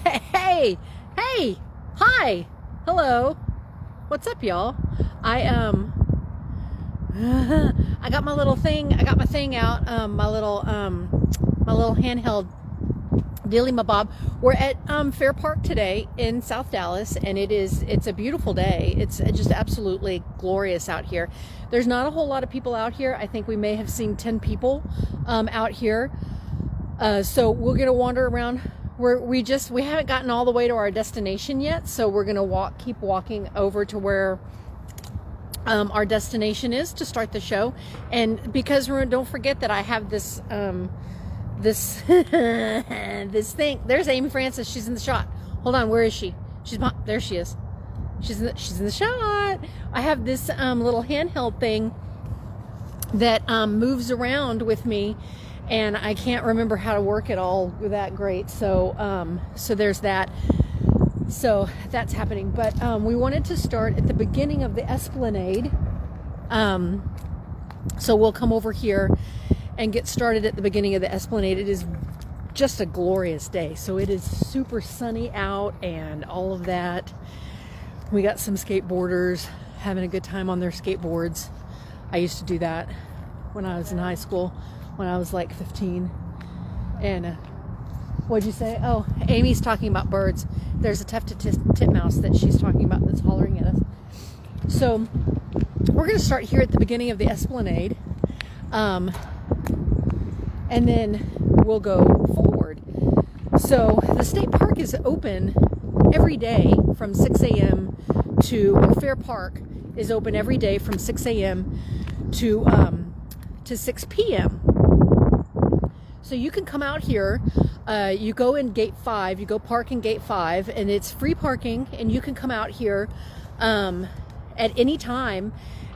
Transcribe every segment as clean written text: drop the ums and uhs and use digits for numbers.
Hey, hey, hi, hello. What's up, y'all? I I got my little thing. I got my thing out. My little handheld dealy mabob. We're at Fair Park today in South Dallas, and it's a beautiful day. It's just absolutely glorious out here. There's not a whole lot of people out here. I think we may have seen 10 people out here. So we're gonna wander around. We haven't gotten all the way to our destination yet, so we're gonna keep walking over to where our destination is to start the show. And because don't forget that I have this this this thing. There's Amy Francis. She's in the shot. Hold on, where is she? There she is. She's in the shot. I have this little handheld thing that moves around with me, and I can't remember how to work it all that great. So so there's that. So that's happening. But we wanted to start at the beginning of the Esplanade. So we'll come over here and get started at the beginning of the Esplanade. It is just a glorious day. So it is super sunny out and all of that. We got some skateboarders having a good time on their skateboards. I used to do that when I was in high school, when I was like 15. And what'd you say? Oh, Amy's talking about birds. There's a tufted titmouse that she's talking about that's hollering at us. So we're going to start here at the beginning of the Esplanade. And then we'll go forward. So the state park is open every day from 6 a.m. or Fair Park is open every day from 6 a.m. to 6 p.m. So you can come out here, you go in gate 5, you go park in gate 5, and it's free parking, and you can come out here at any time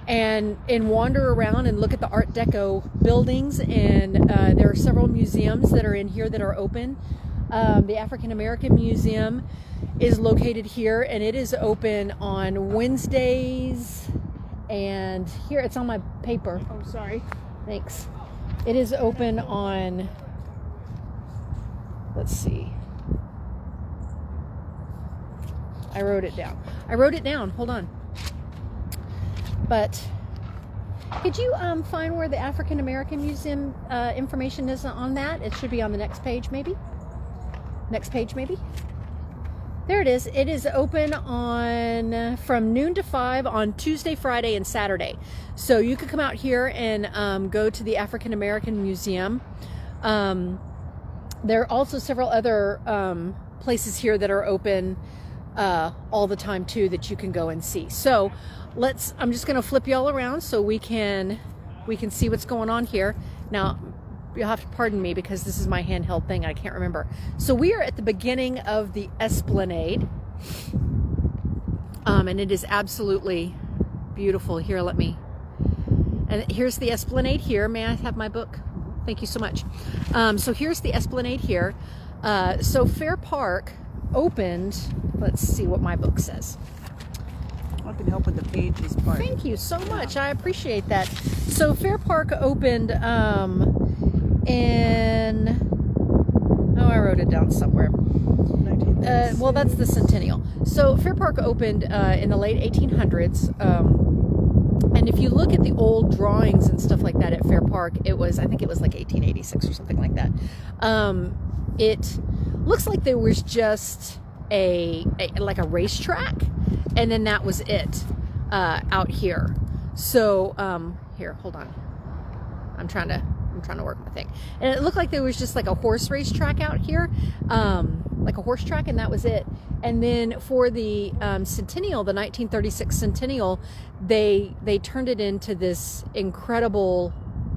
and wander around and look at the Artdeco buildings. And there are several museums that are in here that are open. The African American Museum is located here, and it is open on Wednesdays. And here, it's on my paper. Oh, sorry. Thanks. It is open on, let's see. I wrote it down. Hold on. But could you find where the African American Museum information is on that? It should be on the next page, maybe. There it is. It is open from noon to 5 on Tuesday, Friday, and Saturday. So you could come out here and go to the African American Museum. There are also several other places here that are open all the time too that you can go and see. So I'm just going to flip you all around so we can see what's going on here. Now, you'll have to pardon me because this is my handheld thing. I can't remember. So we are at the beginning of the Esplanade, and it is absolutely beautiful. Here, and here's the Esplanade here. May I have my book? Thank you so much. So here's the Esplanade here. So Fair Park opened, let's see what my book says. I can help with the pages part. Thank you so much. I appreciate that. So Fair Park opened I wrote it down somewhere. Well, that's the centennial. So Fair Park opened in the late 1800s. And if you look at the old drawings and stuff like that at Fair Park, I think it was like 1886 or something like that. It looks like there was just like a racetrack, and then that was it out here. So here, hold on. I'm trying to work my thing. And it looked like there was just like a horse racetrack out here, like a horse track, and that was it. And then for the centennial, the 1936 centennial, they turned it into this incredible,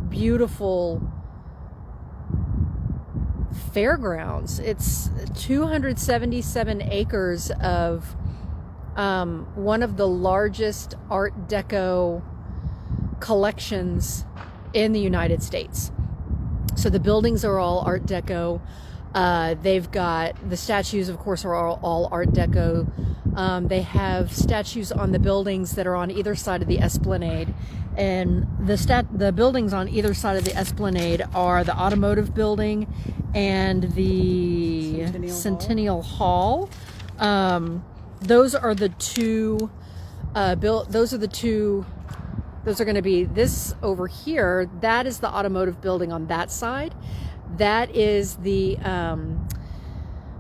beautiful fairgrounds. It's 277 acres of one of the largest Art Deco collections in the United States. So the buildings are all Art Deco. They've got the statues, of course, are all Art Deco. They have statues on the buildings that are on either side of the Esplanade. And the buildings on either side of the Esplanade are the Automotive Building and the Centennial Hall. Those are the two those are going to be this over here. That is the Automotive Building on that side. That is the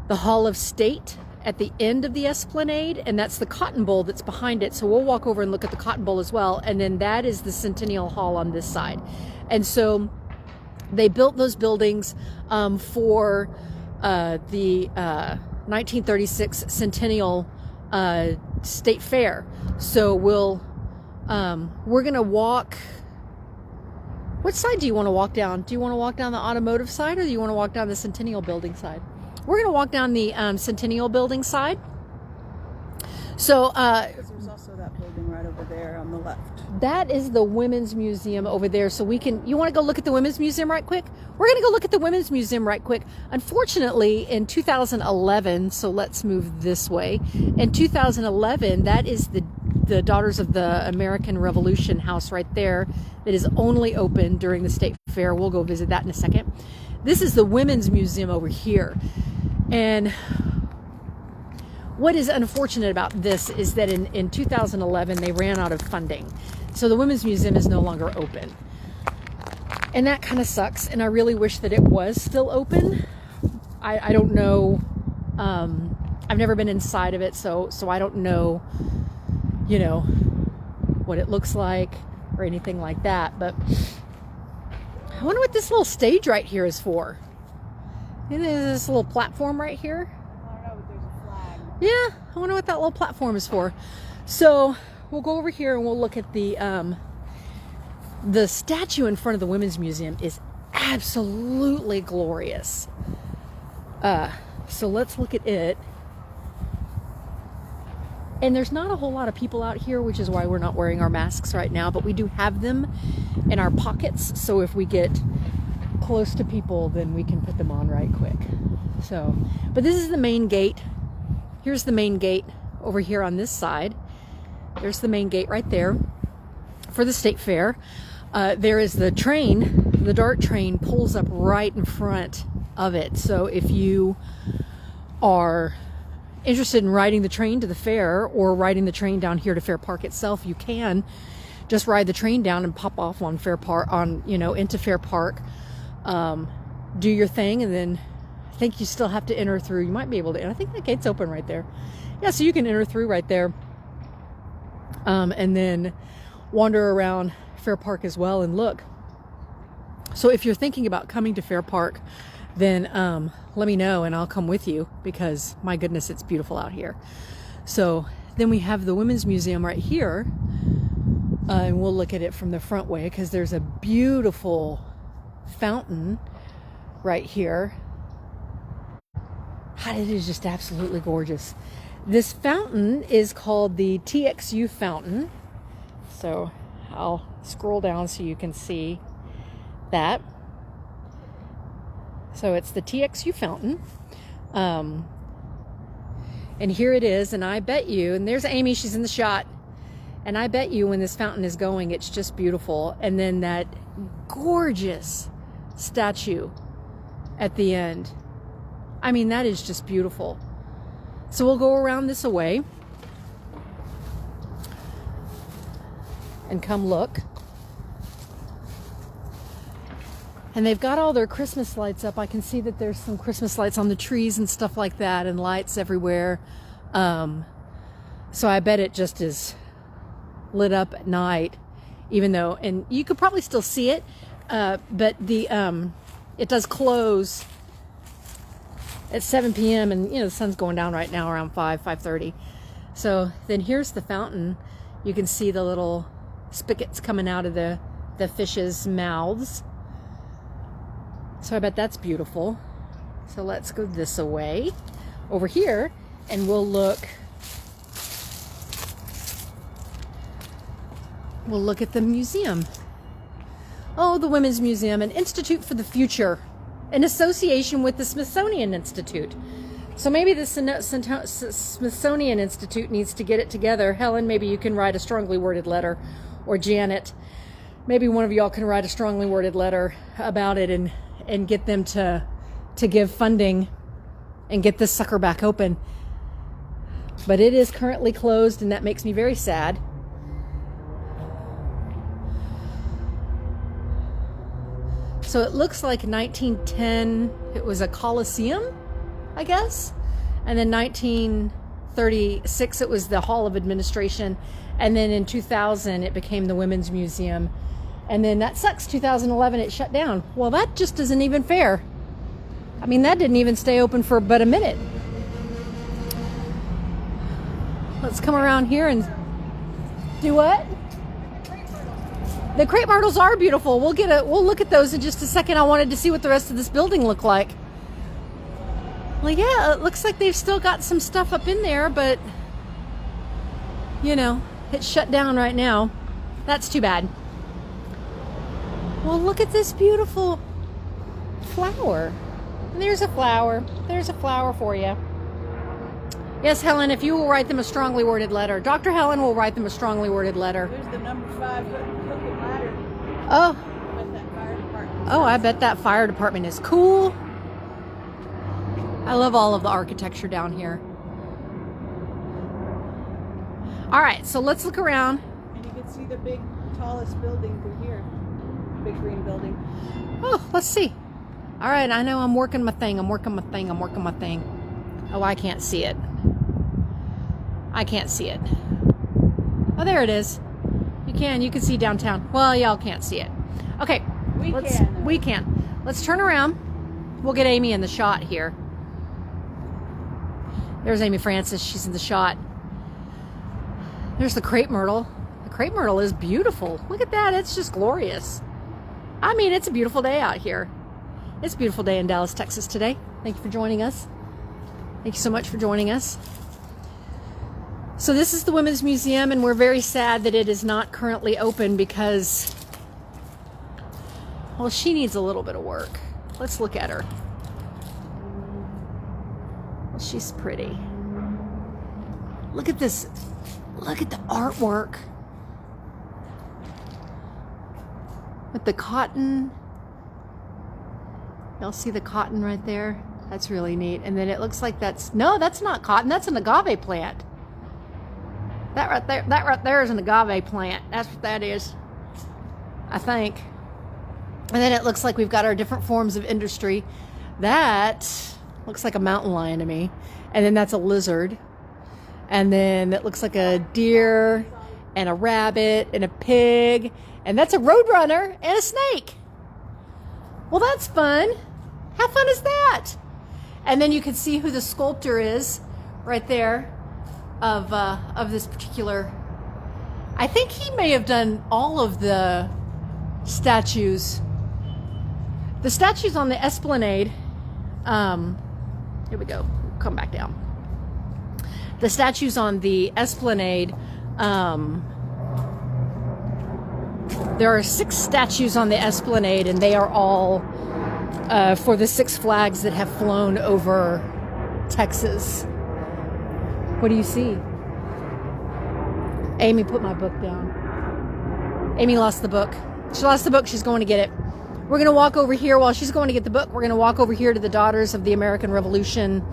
Hall of State at the end of the Esplanade, and that's the Cotton Bowl that's behind it. So we'll walk over and look at the Cotton Bowl as well. And then that is the Centennial Hall on this side. And so they built those buildings for the 1936 Centennial State Fair. So we're gonna walk. What side do you want to walk down? Do you want to walk down the Automotive side, or do you want to walk down the Centennial Building side? We're going to walk down the Centennial Building side. So there's also that building right over there on the left. That is the Women's Museum over there. So you want to go look at the Women's Museum right quick? We're going to go look at the Women's Museum right quick. Unfortunately, in 2011, so let's move this way. In 2011, that is the Daughters of the American Revolution house right there that is only open during the state fair. We'll go visit that in a second. This is the Women's Museum over here. And what is unfortunate about this is that in 2011 they ran out of funding. So the Women's Museum is no longer open. And that kind of sucks. And I really wish that it was still open. I don't know. I've never been inside of it, so I don't know, what it looks like or anything like that. But I wonder what this little stage right here is for. And there's this little platform right here. I don't know, but there's a flag. Yeah, I wonder what that little platform is for. So we'll go over here and we'll look at the statue in front of the Women's Museum is absolutely glorious. So let's look at it. And there's not a whole lot of people out here, which is why we're not wearing our masks right now, but we do have them in our pockets. So if we get close to people, then we can put them on right quick. So, but this is the main gate. Here's the main gate over here on this side. There's the main gate right there for the state fair. There is the train. The DART train pulls up right in front of it. So if you are interested in riding the train to the fair or riding the train down here to Fair Park itself, you can just ride the train down and pop off on Fair Park, into Fair Park, do your thing, and then I think you still have to enter through. You might be able to, and I think the gate's open right there. Yeah, so you can enter through right there, and then wander around Fair Park as well and look. So if you're thinking about coming to Fair Park, then let me know and I'll come with you, because my goodness, it's beautiful out here. So then we have the Women's Museum right here, and we'll look at it from the front way, because there's a beautiful fountain right here. It is just absolutely gorgeous. This fountain is called the TXU fountain. So I'll scroll down so you can see that. So it's the TXU fountain. And here it is. And I bet you, and there's Amy, she's in the shot. And I bet you when this fountain is going, it's just beautiful. And then that gorgeous statue at the end. I mean, that is just beautiful. So we'll go around this away and come look. And they've got all their Christmas lights up. I can see that there's some Christmas lights on the trees and stuff like that, and lights everywhere. So I bet it just is lit up at night, even though, and you could probably still see it, but it does close at 7 p.m. and the sun's going down right now around 5:30. So then here's the fountain. You can see the little spigots coming out of the fish's mouths. So I bet that's beautiful. So let's go this way over here and we'll look at the museum. Oh, the Women's Museum, an Institute for the Future. in association with the Smithsonian Institute. So maybe the Smithsonian Institute needs to get it together. Helen, maybe you can write a strongly worded letter, or Janet, maybe one of y'all can write a strongly worded letter about it and get them to give funding and get this sucker back open. But it is currently closed, and that makes me very sad. So it looks like 1910 it was a Coliseum, I guess, and then 1936 it was the Hall of Administration, and then in 2000 it became the Women's Museum, and then that sucks, 2011 it shut down. Well, that just isn't even fair. I mean, that didn't even stay open for but a minute. Let's come around here and do what? The crepe myrtles are beautiful. We'll look at those in just a second. I wanted to see what the rest of this building looked like. Well, yeah, it looks like they've still got some stuff up in there, but you know, it's shut down right now. That's too bad. Well, look at this beautiful flower. There's a flower. There's a flower for you. Yes, Helen, if you will write them a strongly worded letter. Dr. Helen will write them a strongly worded letter. There's the number 5 hook and ladder. Oh. With that fire department. Oh, I bet that fire department is cool. I love all of the architecture down here. All right, so let's look around. And you can see the big, tallest building through here. Big green building. Oh, let's see. All right, I know I'm working my thing. I'm working my thing. Oh, I can't see it. I can't see it. Oh, there it is. You can see downtown. Well, y'all can't see it. Okay, we can. Let's turn around. We'll get Amy in the shot here. There's Amy Francis. She's in the shot. There's the crepe myrtle. The crepe myrtle is beautiful. Look at that. It's just glorious. I mean, it's a beautiful day out here. It's a beautiful day in Dallas, Texas today. Thank you for joining us. Thank you so much for joining us. So this is the Women's Museum, and we're very sad that it is not currently open because, well, she needs a little bit of work. Let's look at her. Well, she's pretty. Look at this. Look at the artwork. With the cotton. Y'all see the cotton right there? That's really neat. And then it looks like that's not cotton. That's an agave plant. That right there is an agave plant. That's what that is, I think. And then it looks like we've got our different forms of industry. That looks like a mountain lion to me. And then that's a lizard. And then that looks like a deer and a rabbit and a pig. And that's a roadrunner and a snake. Well, that's fun. How fun is that? And then you can see who the sculptor is right there of this particular. I think he may have done all of the statues. The statues on the Esplanade. Here we go. Come back down. The statues on the Esplanade. There are 6 statues on the Esplanade, and they are all for the 6 flags that have flown over Texas. What do you see? Amy put my book down. Amy lost the book. She lost the book. She's going to get it. We're going to walk over here while she's going to get the book. We're going to walk over here to the Daughters of the American Revolution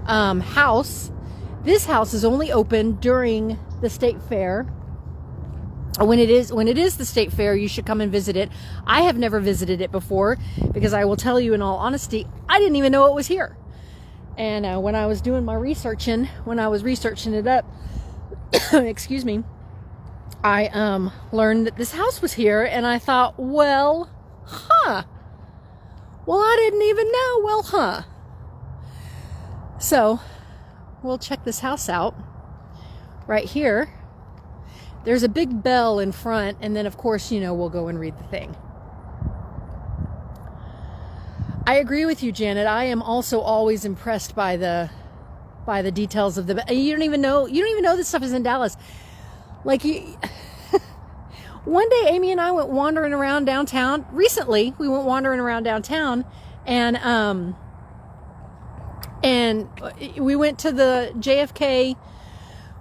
house. This house is only open during the state fair. When it is the state fair, you should come and visit it. I have never visited it before because I will tell you in all honesty, I didn't even know it was here. And when I was doing my researching, when I was researching it up, excuse me, I learned that this house was here, and I thought, well, I didn't even know. Well, So we'll check this house out right here. There's a big bell in front, and then of course, we'll go and read the thing. I agree with you, Janet. I am also always impressed by the details of the. You don't even know this stuff is in Dallas. Like one day, Amy and I went wandering around downtown. Recently, we went wandering around downtown, and we went to the JFK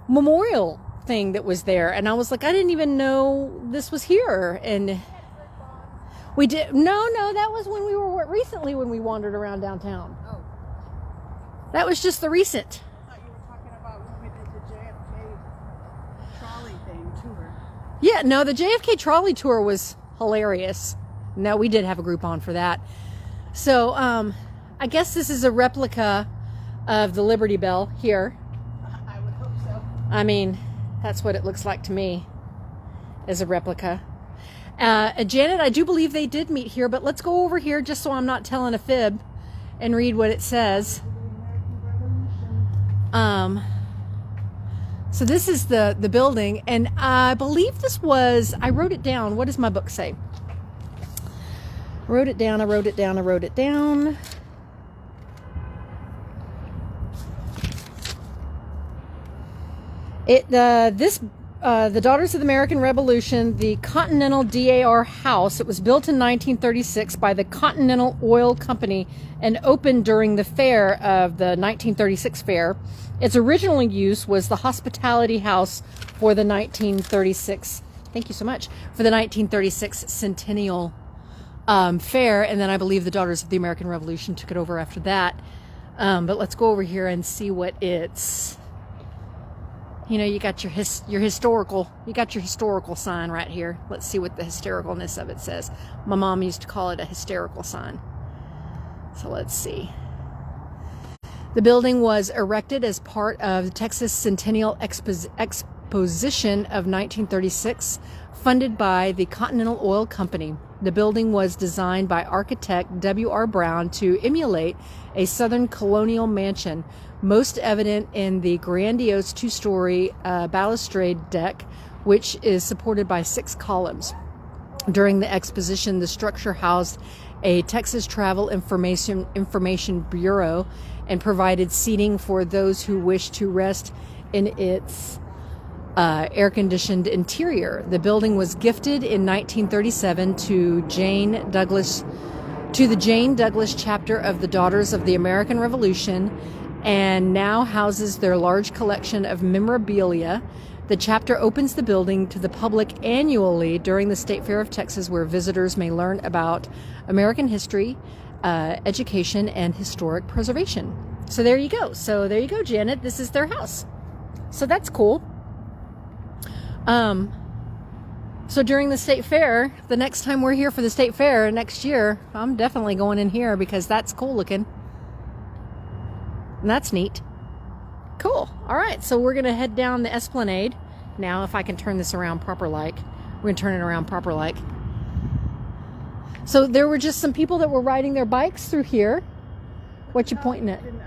memorial thing that was there, and I was like, I didn't even know this was here. And we did. No, that was when we were recently when we wandered around downtown. Oh, That was just the recent. I thought you were talking about when we did the JFK trolley thing tour. Yeah, no, the JFK trolley tour was hilarious. No, we did have a Groupon for that. So, I guess this is a replica of the Liberty Bell here. I would hope so. I mean, that's what it looks like to me, as a replica. Janet, I do believe they did meet here, but let's go over here just so I'm not telling a fib and read what it says. So this is the building, and I believe this was, I wrote it down. What does my book say? I wrote it down. The Daughters of the American Revolution, the Continental DAR House. It was built in 1936 by the Continental Oil Company and opened during the fair of the 1936 fair. Its original use was the hospitality house for the 1936, thank you so much, for the 1936 centennial fair, and then I believe the Daughters of the American Revolution took it over after that. But let's go over here and see what it's, you know, you got your historical sign right here. Let's see what the historicalness of it says. My mom used to call it a hysterical sign. So let's see. The building was erected as part of the Texas Centennial Exposition of 1936, funded by the Continental Oil Company. The building was designed by architect W.R. Brown to emulate a Southern colonial mansion, most evident in the grandiose two-story balustrade deck, which is supported by 6 columns. During the exposition, the structure housed a Texas Travel Information Bureau and provided seating for those who wished to rest in its air-conditioned interior. The building was gifted in 1937 to the Jane Douglas chapter of the Daughters of the American Revolution, and now houses their large collection of memorabilia. The chapter opens the building to the public annually during the State Fair of Texas, where visitors may learn about American history, education, and historic preservation. So there you go. Janet. This is their house. So that's cool. So during the State Fair, the next time we're here for the State Fair next year, I'm definitely going in here because that's cool looking. And that's neat. Cool. All right, so we're going to head down the Esplanade. Now, if I can turn this around proper-like. We're going to turn it around proper-like. So there were just some people that were riding their bikes through here. What you pointing at? Move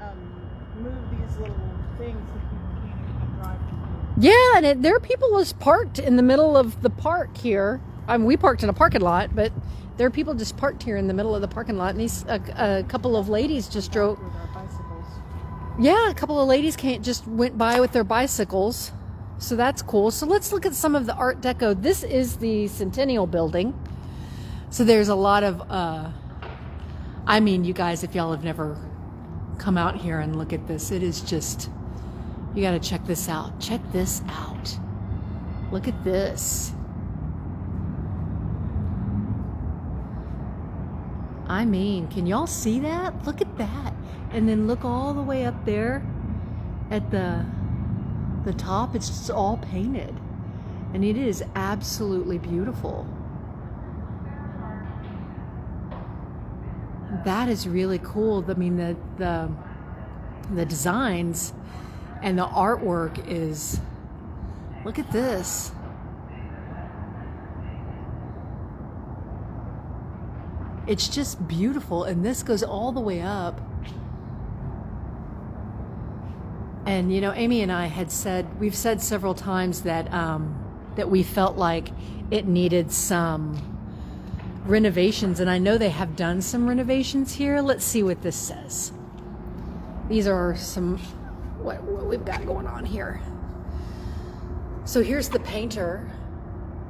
these little things so people can't even drive through. Yeah, and there are people just parked in the middle of the park here. I mean, we parked in a parking lot, but there are people just parked here in the middle of the parking lot. And these a couple of ladies just drove. With our bicycles. Yeah, a couple of ladies just went by with their bicycles. So that's cool. So let's look at some of the Art Deco. This is the Centennial Building. So there's a lot of, I mean, you guys, if y'all have never come out here and look at this, it is just, you got to check this out. Check this out. Look at this. I mean, can y'all see that? Look at that. And then look all the way up there at the top. It's just all painted. And it is absolutely beautiful. That is really cool. I mean, the designs and the artwork is, look at this. It's just beautiful. And this goes all the way up. And, you know, Amy and I we've said several times that we felt like it needed some renovations, and I know they have done some renovations here. Let's see what this says. These are some, what we've got going on here. So here's the painter.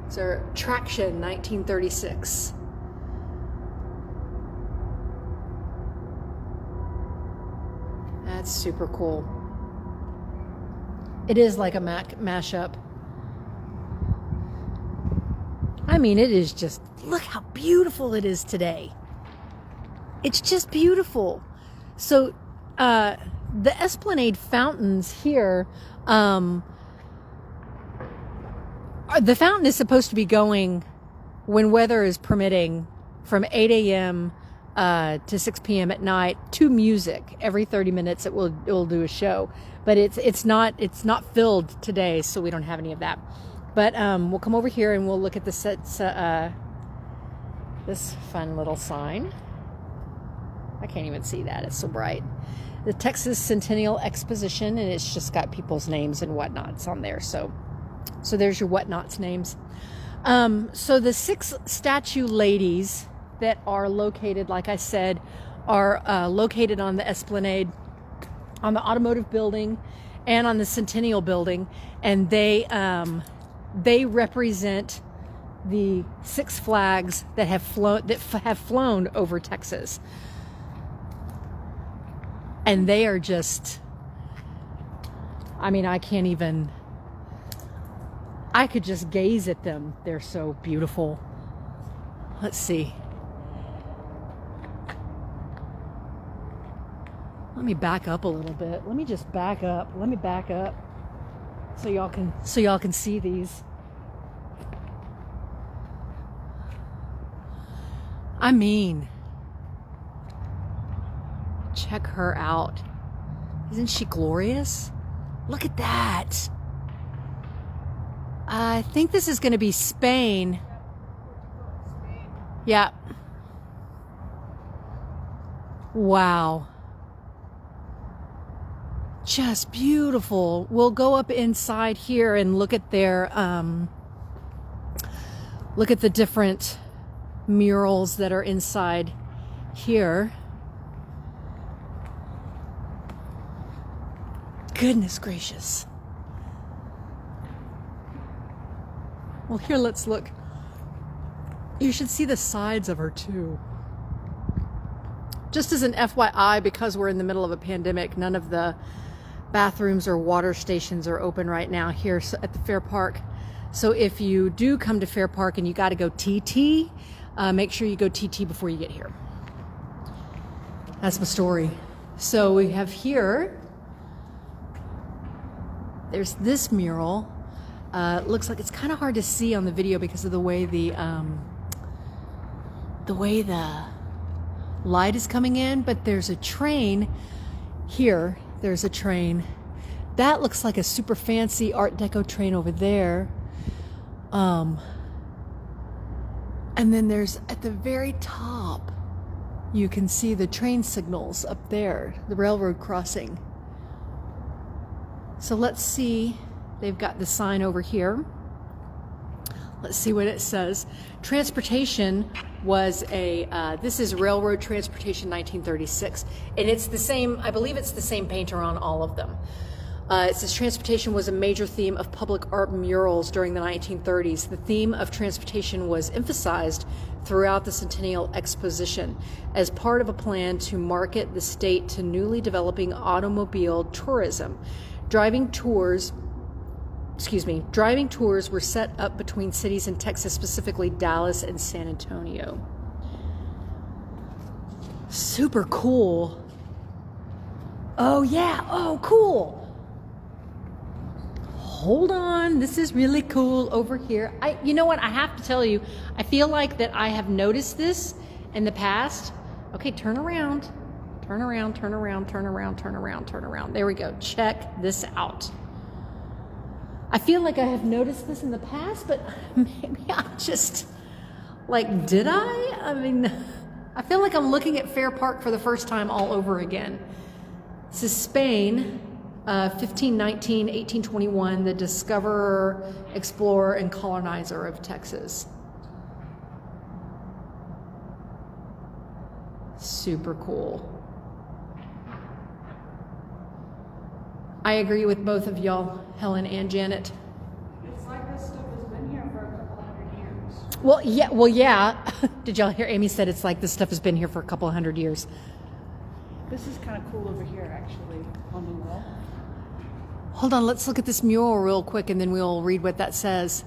So Traction, 1936. That's super cool. It is like a mashup. I mean, it is just, look how beautiful it is today. It's just beautiful. So, the Esplanade fountains here, the fountain is supposed to be going when weather is permitting from 8 a.m. To 6 p.m. at night to music. Every 30 minutes it will do a show, but it's not filled today, so we don't have any of that. But we'll come over here and we'll look at this fun little sign. I can't even see that, it's so bright. The Texas Centennial Exposition, and it's just got people's names and whatnots on there. So there's your whatnots names. So the 6 statue ladies that are located, like I said, are located on the Esplanade, on the Automotive Building, and on the Centennial Building, and they represent the 6 flags that have flown over Texas. And they are just, I mean, I could just gaze at them. They're so beautiful. Let's see. Let me back up a little bit. Let me just back up. Let me back up so y'all can see these. I mean, check her out. Isn't she glorious? Look at that. I think this is going to be Spain. Yeah. Wow. Just beautiful. We'll go up inside here and look at their look at the different murals that are inside here. Goodness gracious. Well, here, let's look. You should see the sides of her too. Just as an FYI, because we're in the middle of a pandemic, none of the bathrooms or water stations are open right now here at the Fair Park. So if you do come to Fair Park and you got to go TT, make sure you go TT before you get here. That's my story. So we have here, there's this mural. It looks like it's kind of hard to see on the video because of the way the light is coming in, but there's a train here. There's a train. That looks like a super fancy Art Deco train over there. And then there's, at the very top, you can see the train signals up there, the railroad crossing. So let's see, they've got the sign over here. Let's see what it says. Transportation was this is Railroad Transportation 1936. And it's the same, I believe it's the same painter on all of them. It says transportation was a major theme of public art murals during the 1930s. The theme of transportation was emphasized throughout the Centennial Exposition as part of a plan to market the state to newly developing automobile tourism. Driving tours were set up between cities in Texas, specifically Dallas and San Antonio. Super cool. Oh yeah, oh cool. Hold on, this is really cool over here. You know what, I have to tell you, I feel like that I have noticed this in the past. Okay, turn around. Turn around, turn around, turn around, turn around, turn around. There we go, check this out. I feel like I have noticed this in the past, but maybe I'm just, like, did I? I mean, I feel like I'm looking at Fair Park for the first time all over again. This is Spain, 1519, 1821, the discoverer, explorer, and colonizer of Texas. Super cool. I agree with both of y'all, Helen and Janet. It's like this stuff has been here for a couple hundred years. Well, yeah. Did y'all hear Amy said it's like this stuff has been here for a couple hundred years? This is kind of cool over here, actually, on the wall. Hold on, let's look at this mural real quick and then we'll read what that says.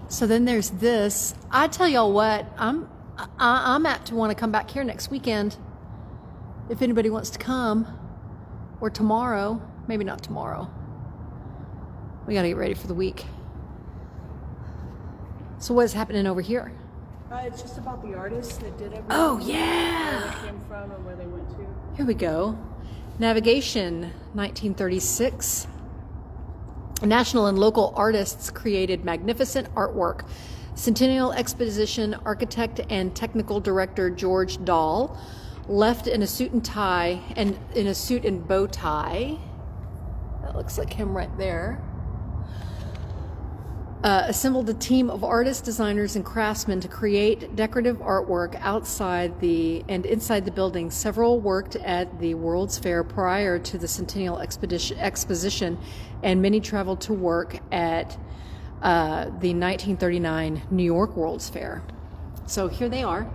So then there's this. I tell y'all what, I'm apt to want to come back here next weekend. If anybody wants to come. Or tomorrow. Maybe not tomorrow. We gotta get ready for the week. So what's happening over here? It's just about the artists that did everything. Oh, yeah! Where they came from or where they went to. Here we go. Navigation, 1936. National and local artists created magnificent artwork. Centennial Exposition architect and technical director George Dahl left in a suit and tie and in a suit and bow tie. That looks like him right there. Assembled a team of artists, designers, and craftsmen to create decorative artwork outside and inside the building. Several worked at the World's Fair prior to the Centennial Exposition, and many traveled to work at the 1939 New York World's Fair. So here they are,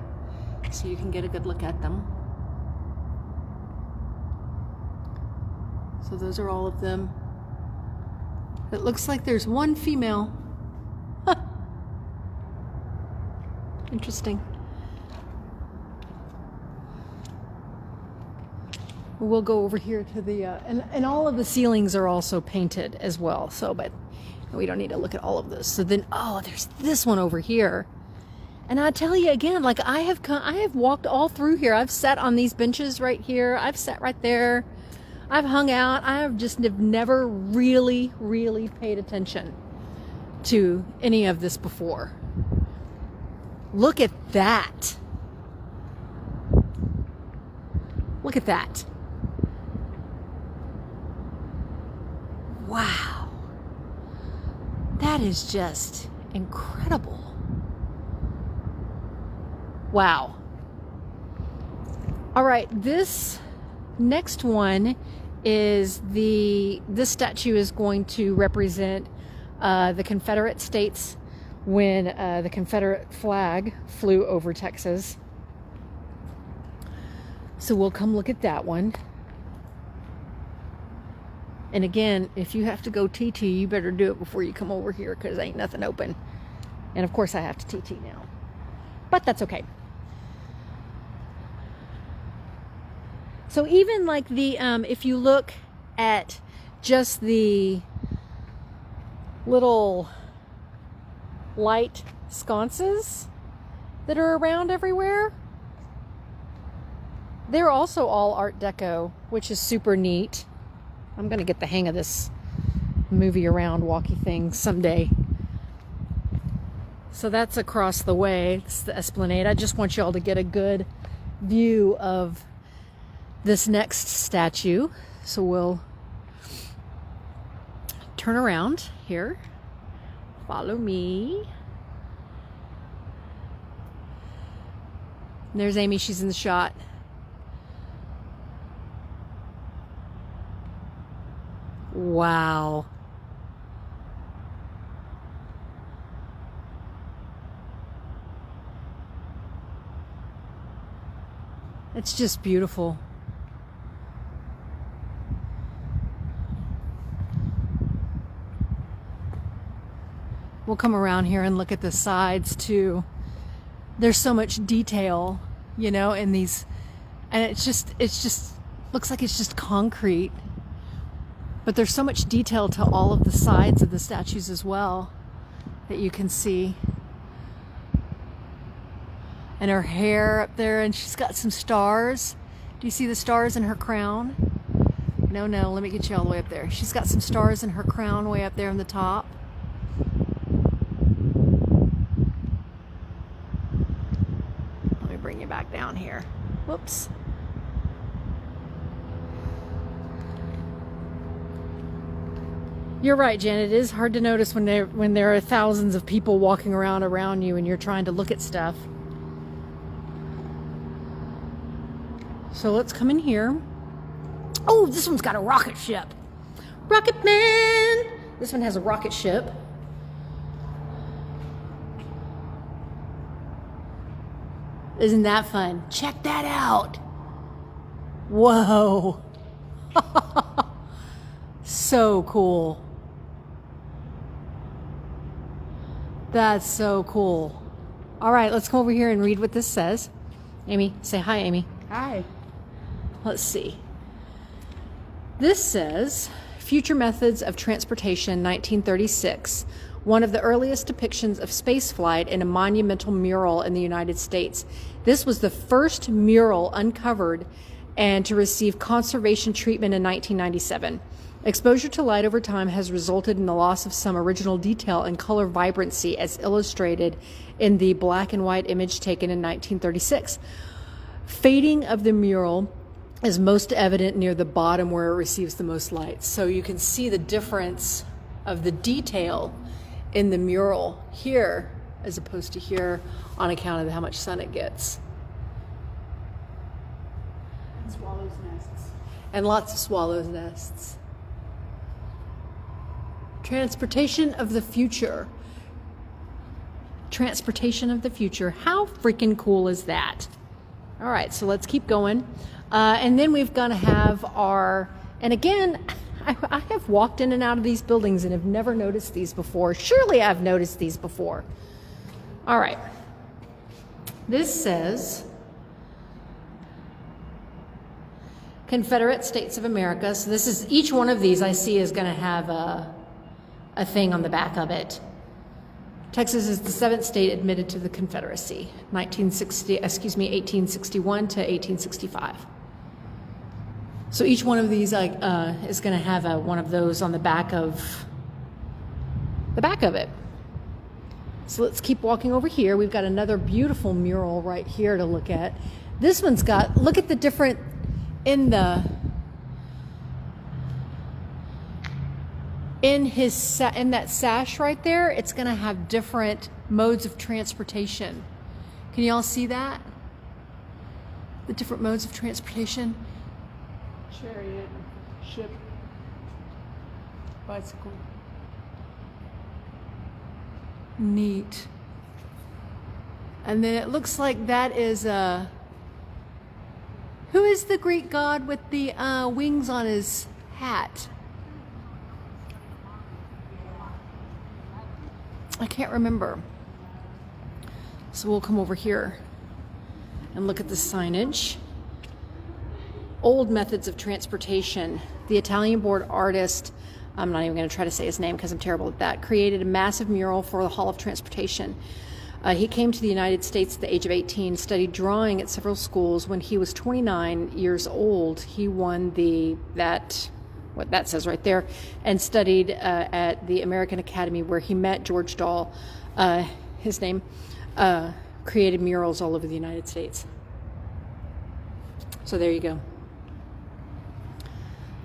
so you can get a good look at them. So those are all of them. It looks like there's one female. Huh. Interesting. We'll go over here to the, and all of the ceilings are also painted as well. So, but we don't need to look at all of this. So then, oh, there's this one over here. And I tell you again, like I have walked all through here. I've sat on these benches right here. I've sat right there. I've hung out. I've never really, really paid attention to any of this before. Look at that. Look at that. Wow. That is just incredible. Wow. All right, this next one is this statue is going to represent the Confederate States when the Confederate flag flew over Texas. So we'll come look at that one. And again, if you have to go TT, you better do it before you come over here because ain't nothing open. And of course I have to TT now. But that's okay. So even like the, if you look at just the little light sconces that are around everywhere, they're also all Art Deco, which is super neat. I'm going to get the hang of this movie around walkie thing someday. So that's across the way. It's the Esplanade. I just want you all to get a good view of this next statue. So we'll turn around here. Follow me. And there's Amy. She's in the shot. Wow. It's just beautiful. We'll come around here and look at the sides too. There's so much detail, you know, in these, and it's just looks like it's just concrete. But there's so much detail to all of the sides of the statues as well that you can see. And her hair up there, and she's got some stars. Do you see the stars in her crown? No, let me get you all the way up there. She's got some stars in her crown way up there on the top. Let me bring you back down here. Whoops. You're right, Jen. It is hard to notice when there are thousands of people walking around you and you're trying to look at stuff. So let's come in here. Oh, this one's got a rocket ship. Rocket Man! This one has a rocket ship. Isn't that fun? Check that out. Whoa. So cool. That's so cool. All right, let's come over here and read what this says. Amy, say hi, Amy. Hi. Let's see. This says, Future Methods of Transportation, 1936. One of the earliest depictions of spaceflight in a monumental mural in the United States. This was the first mural uncovered and to receive conservation treatment in 1997. Exposure to light over time has resulted in the loss of some original detail and color vibrancy as illustrated in the black and white image taken in 1936. Fading of the mural is most evident near the bottom where it receives the most light. So you can see the difference of the detail in the mural here as opposed to here on account of how much sun it gets. And swallows' nests. And lots of swallows' nests. Transportation of the future. Transportation of the future. How freaking cool is that? All right, so let's keep going. And then we've got to have our, and again, I have walked in and out of these buildings and have never noticed these before. Surely I've noticed these before. All right. This says Confederate States of America. So this is, each one of these I see is going to have a thing on the back of it. Texas is the seventh state admitted to the Confederacy, 1861 to 1865. So each one of these is going to have one of those on the back of it. So let's keep walking over here. We've got another beautiful mural right here to look at. This one's got, look at the different, in that sash right there, it's going to have different modes of transportation. Can you all see that? The different modes of transportation. Chariot, ship, bicycle. Neat. And then it looks like that is who is the Greek god with the wings on his hat? I can't remember. So we'll come over here and look at the signage. Old methods of transportation. The Italian-born artist, I'm not even going to try to say his name because I'm terrible at that, created a massive mural for the Hall of Transportation. He came to the United States at the age of 18, studied drawing at several schools. When he was 29 years old, he won what that says right there, and studied at the American Academy where he met George Dahl. His name created murals all over the United States. So there you go.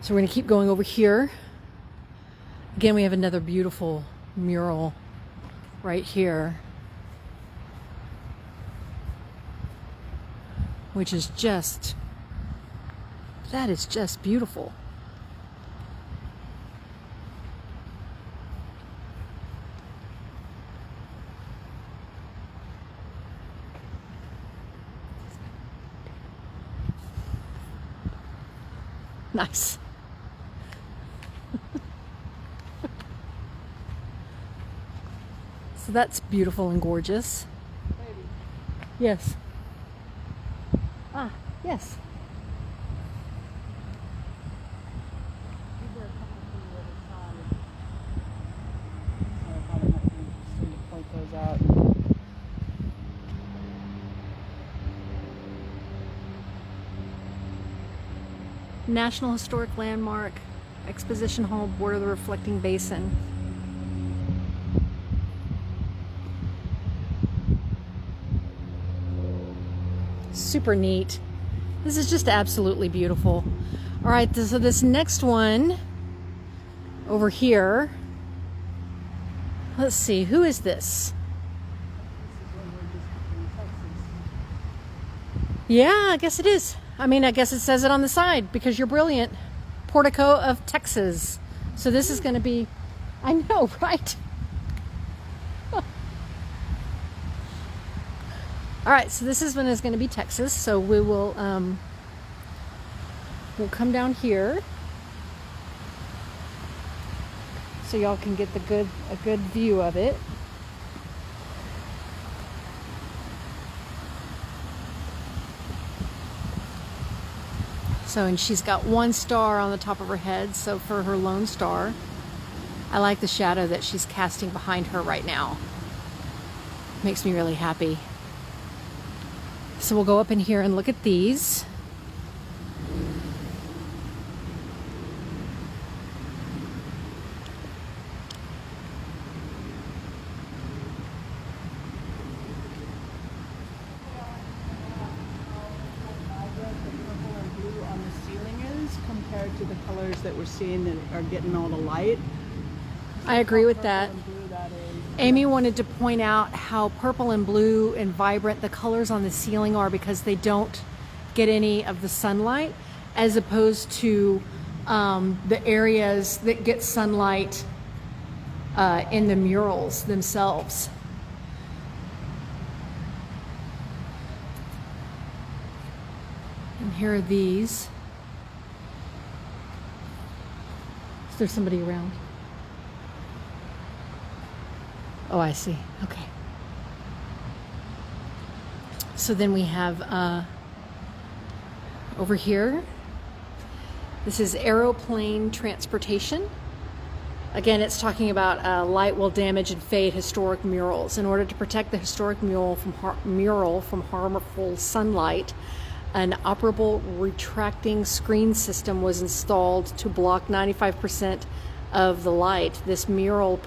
So we're going to keep going over here. Again, we have another beautiful mural right here, which is just, that is just beautiful. Nice. So that's beautiful and gorgeous. Baby. Yes. Ah, yes. These are a couple things at a time. So I thought it might be interesting to point those out. National Historic Landmark, Exposition Hall, border the reflecting basin. Super neat. This is just absolutely beautiful. All right, so this next one over here, let's see, who is this? Yeah, I guess it is. I mean, I guess it says it on the side because you're brilliant. Portico of Texas. So this is going to be, I know, right? All right, so this is when it's going to be Texas. So we will we'll come down here so y'all can get a good view of it. So, and she's got one star on the top of her head. So for her lone star, I like the shadow that she's casting behind her right now. Makes me really happy. So we'll go up in here and look at these. Compared to the colors that we're seeing that are getting all the light. I agree with that. Blue, that is. Amy wanted to point out how purple and blue and vibrant the colors on the ceiling are because they don't get any of the sunlight, as opposed to the areas that get sunlight in the murals themselves. And here are these. Is there somebody around? Oh, I see. Okay. So then we have over here, this is aeroplane transportation. Again, it's talking about light will damage and fade historic murals. In order to protect the historic mural from harmful sunlight, an operable retracting screen system was installed to block 95% of the light. This mural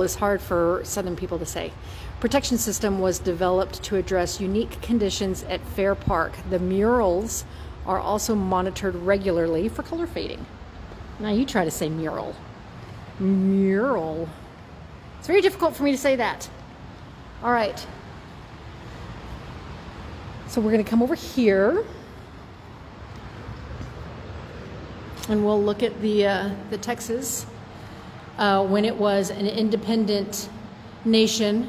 is hard for Southern people to say. Protection system was developed to address unique conditions at Fair Park. The murals are also monitored regularly for color fading. Now you try to say mural. Mural. It's very difficult for me to say that. All right. So we're going to come over here and we'll look at the Texas when it was an independent nation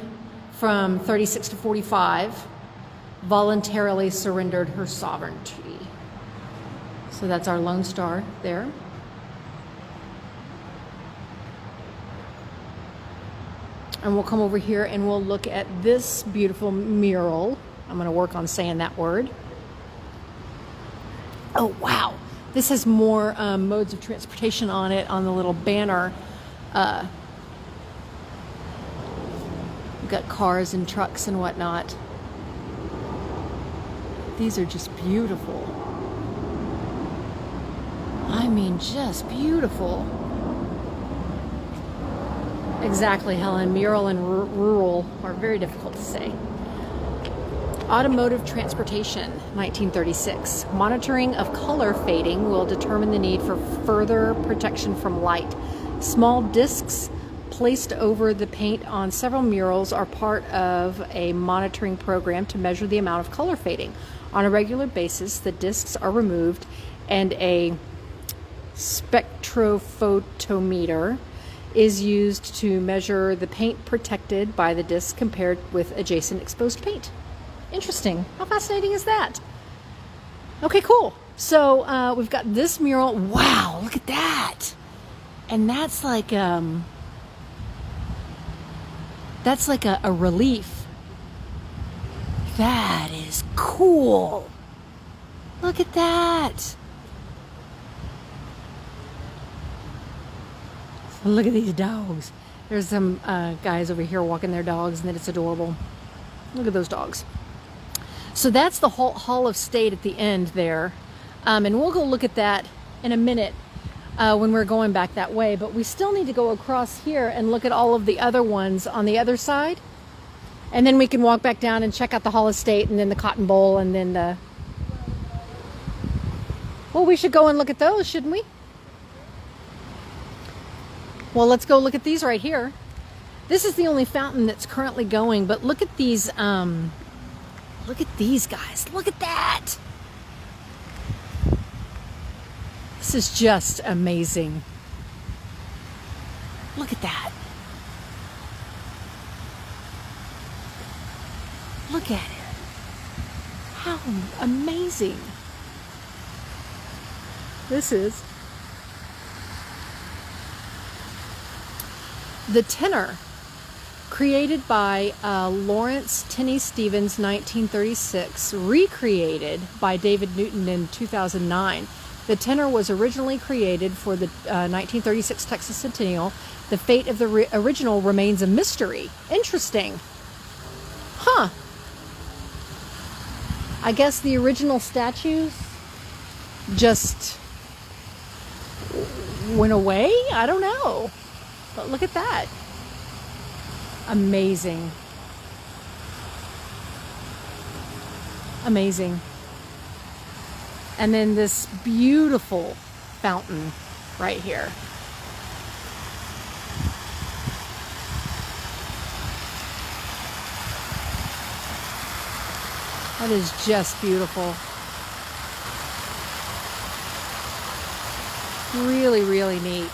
from 36 to 45, voluntarily surrendered her sovereignty. So that's our lone star there. And we'll come over here and we'll look at this beautiful mural. I'm going to work on saying that word. Oh, wow. This has more modes of transportation on it on the little banner. We've got cars and trucks and whatnot. These are just beautiful. I mean, just beautiful. Exactly, Helen. Mural and rural are very difficult to say. Automotive transportation, 1936. Monitoring of color fading will determine the need for further protection from light. Small discs placed over the paint on several murals are part of a monitoring program to measure the amount of color fading. On a regular basis, the discs are removed and a spectrophotometer is used to measure the paint protected by the disc compared with adjacent exposed paint. Interesting. How fascinating is that? Okay, cool. So we've got this mural. Wow, look at that. And that's like a relief. That is cool. Look at that. Look at these dogs. There's some guys over here walking their dogs, and it's adorable. Look at those dogs. So that's the whole Hall of State at the end there. And we'll go look at that in a minute when we're going back that way. But we still need to go across here and look at all of the other ones on the other side. And then we can walk back down and check out the Hall of State and then the Cotton Bowl and then the... Well, we should go and look at those, shouldn't we? Well, let's go look at these right here. This is the only fountain that's currently going, but look at these, look at these guys. Look at that. This is just amazing. Look at that. Look at it. How amazing. This is the tenor, created by Lawrence Tenney Stevens, 1936, recreated by David Newton in 2009. The tenor was originally created for the 1936 Texas Centennial. The fate of the original remains a mystery. Interesting. Huh. I guess the original statues just went away? I don't know. But look at that. Amazing. Amazing. And then this beautiful fountain right here. That is just beautiful. Really, really neat.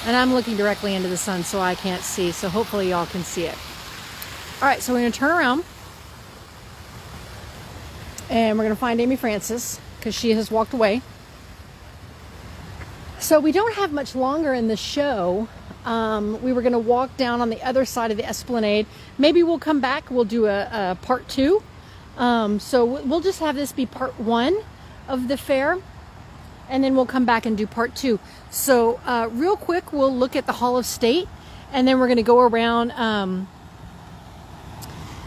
And I'm looking directly into the sun, so I can't see. So hopefully y'all can see it. All right, so we're going to turn around. And we're going to find Amy Francis, because she has walked away. So we don't have much longer in the show. We were going to walk down on the other side of the Esplanade. Maybe we'll come back. We'll do a part 2. So we'll just have this be part 1 of the fair. And then we'll come back and do part 2. So real quick, we'll look at the Hall of State. And then we're going to go around.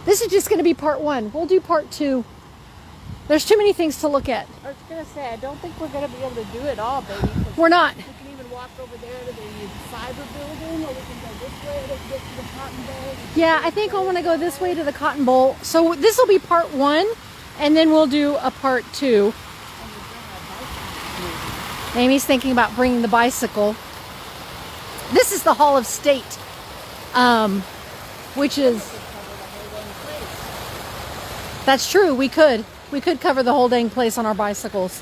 This is just going to be part 1. We'll do part 2. There's too many things to look at. I was going to say, I don't think we're going to be able to do it all, baby. We're not. We can even walk over there to the fiber building, or we can go this way to get to the Cotton Bowl. Yeah, I think I want to go this way to the Cotton Bowl. So this will be part 1, and then we'll do a part 2. Amy's thinking about bringing the bicycle. This is the Hall of State, which is... That's true, we could. We could cover the whole dang place on our bicycles.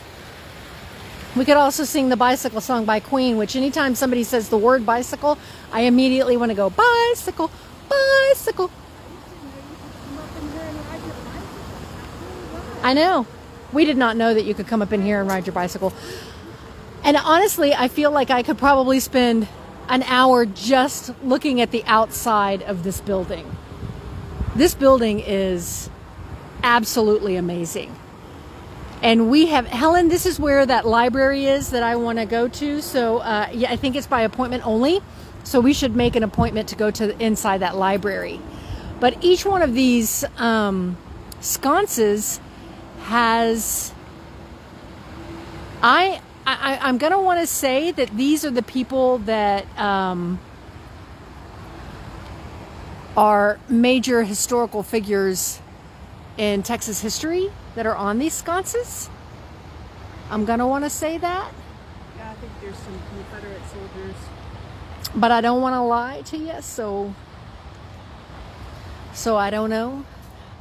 We could also sing the bicycle song by Queen, which anytime somebody says the word bicycle, I immediately want to go, bicycle, bicycle. I know. We did not know that you could come up in here and ride your bicycle. And honestly, I feel like I could probably spend an hour just looking at the outside of this building. This building is absolutely amazing. And we have, Helen, this is where that library is that I want to go to. So yeah, I think it's by appointment only. So we should make an appointment to go to inside that library. But each one of these sconces has, I'm going to want to say that these are the people that are major historical figures in Texas history that are on these sconces. I'm going to want to say that. Yeah, I think there's some Confederate soldiers. But I don't want to lie to you, so I don't know.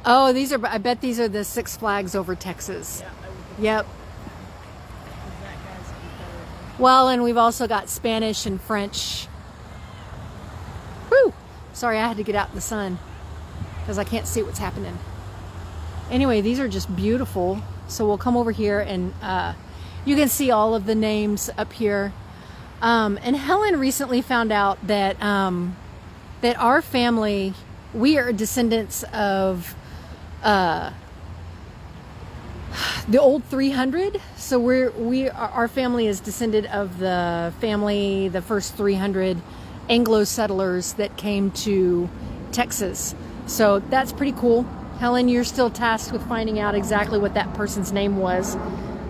Oh, these are, I bet these are the Six Flags over Texas. Yeah, I would think Yep. that guy's Confederate. Well, and we've also got Spanish and French. Whew! Sorry, I had to get out in the sun because I can't see what's happening. Anyway, these are just beautiful. So we'll come over here and you can see all of the names up here. And Helen recently found out that that our family, we are descendants of the old 300. So our family is descended of the first 300 Anglo settlers that came to Texas. So that's pretty cool. Helen, you're still tasked with finding out exactly what that person's name was.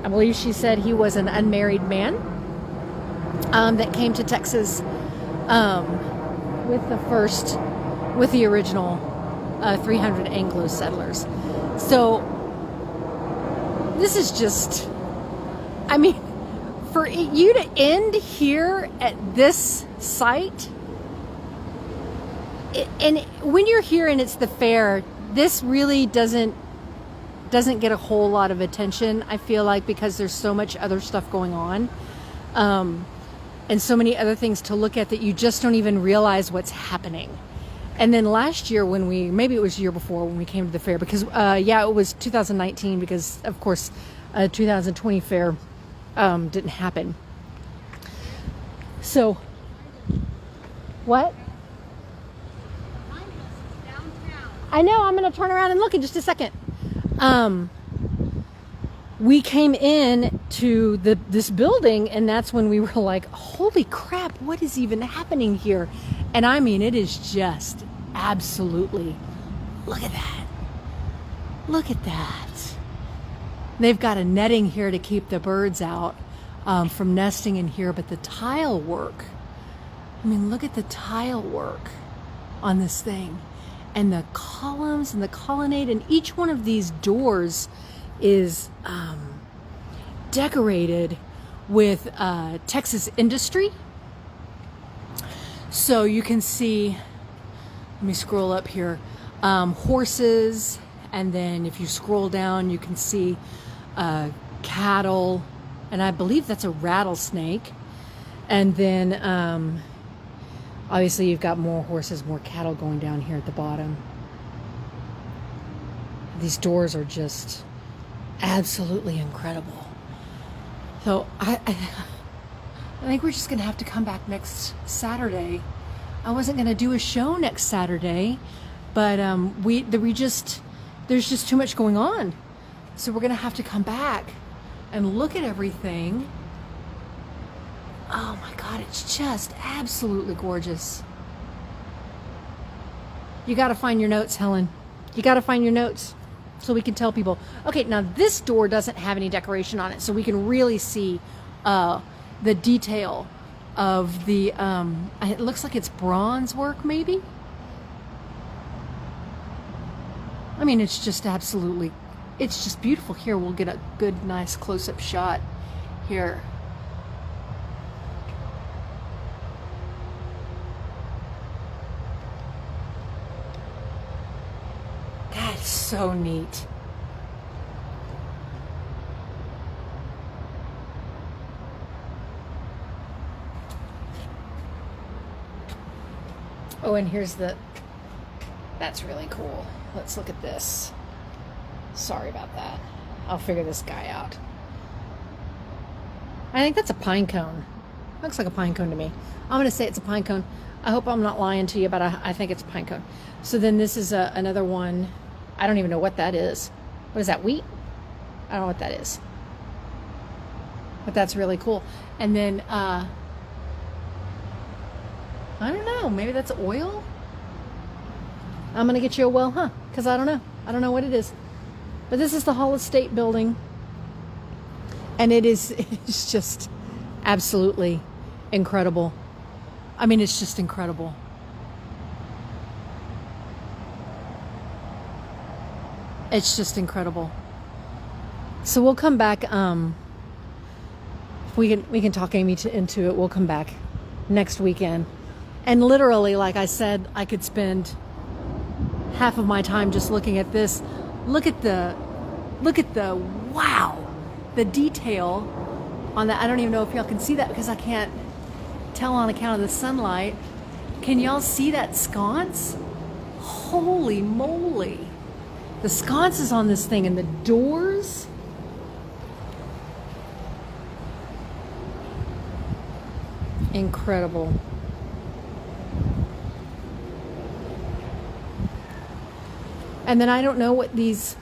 I believe she said he was an unmarried man that came to Texas with the original 300 Anglo settlers. So this is just, I mean, for you to end here at this site, and when you're here and it's the fair, this really doesn't get a whole lot of attention, I feel like, because there's so much other stuff going on. and so many other things to look at that you just don't even realize what's happening. And then last year maybe it was the year before when we came to the fair, because it was 2019, because of course 2020 fair didn't happen. So what? I know, I'm going to turn around and look in just a second. We came in to this building, and that's when we were like, holy crap, what is even happening here? And I mean, it is just absolutely, look at that. Look at that. They've got a netting here to keep the birds out from nesting in here, but the tile work, I mean, look at the tile work on this thing. And the columns and the colonnade, and each one of these doors is decorated with Texas industry. So you can see, let me scroll up here, horses, and then if you scroll down you can see cattle, and I believe that's a rattlesnake. And then obviously you've got more horses, more cattle going down here at the bottom. These doors are just absolutely incredible. So I think we're just gonna have to come back next Saturday. I wasn't gonna do a show next Saturday, but there's just too much going on. So we're gonna have to come back and look at everything. Oh my God, it's just absolutely gorgeous. You gotta find your notes, Helen. You gotta find your notes so we can tell people. Okay, now this door doesn't have any decoration on it, so we can really see the detail of the, it looks like it's bronze work maybe? I mean, it's just absolutely, it's just beautiful. Here, we'll get a good, nice close-up shot here. That's so neat. Oh, and here's that's really cool. Let's look at this. Sorry about that. I'll figure this guy out. I think that's a pine cone. Looks like a pine cone to me. I'm going to say it's a pine cone. I hope I'm not lying to you, but I think it's a pine cone. So then this is another one. I don't even know what that is. What is that, wheat? I don't know what that is. But that's really cool. And then, I don't know, maybe that's oil? I'm going to get you a well, huh? Because I don't know. I don't know what it is. But this is the Hall Estate building. And it's just absolutely incredible. I mean, it's just incredible. It's just incredible. So we'll come back. We can talk Amy into it. We'll come back next weekend. And literally, like I said, I could spend half of my time just looking at this. Look at the wow, the detail on that. I don't even know if y'all can see that because I can't tell on account of the sunlight. Can y'all see that sconce? Holy moly. The sconces on this thing and the doors. Incredible. And then I don't know what these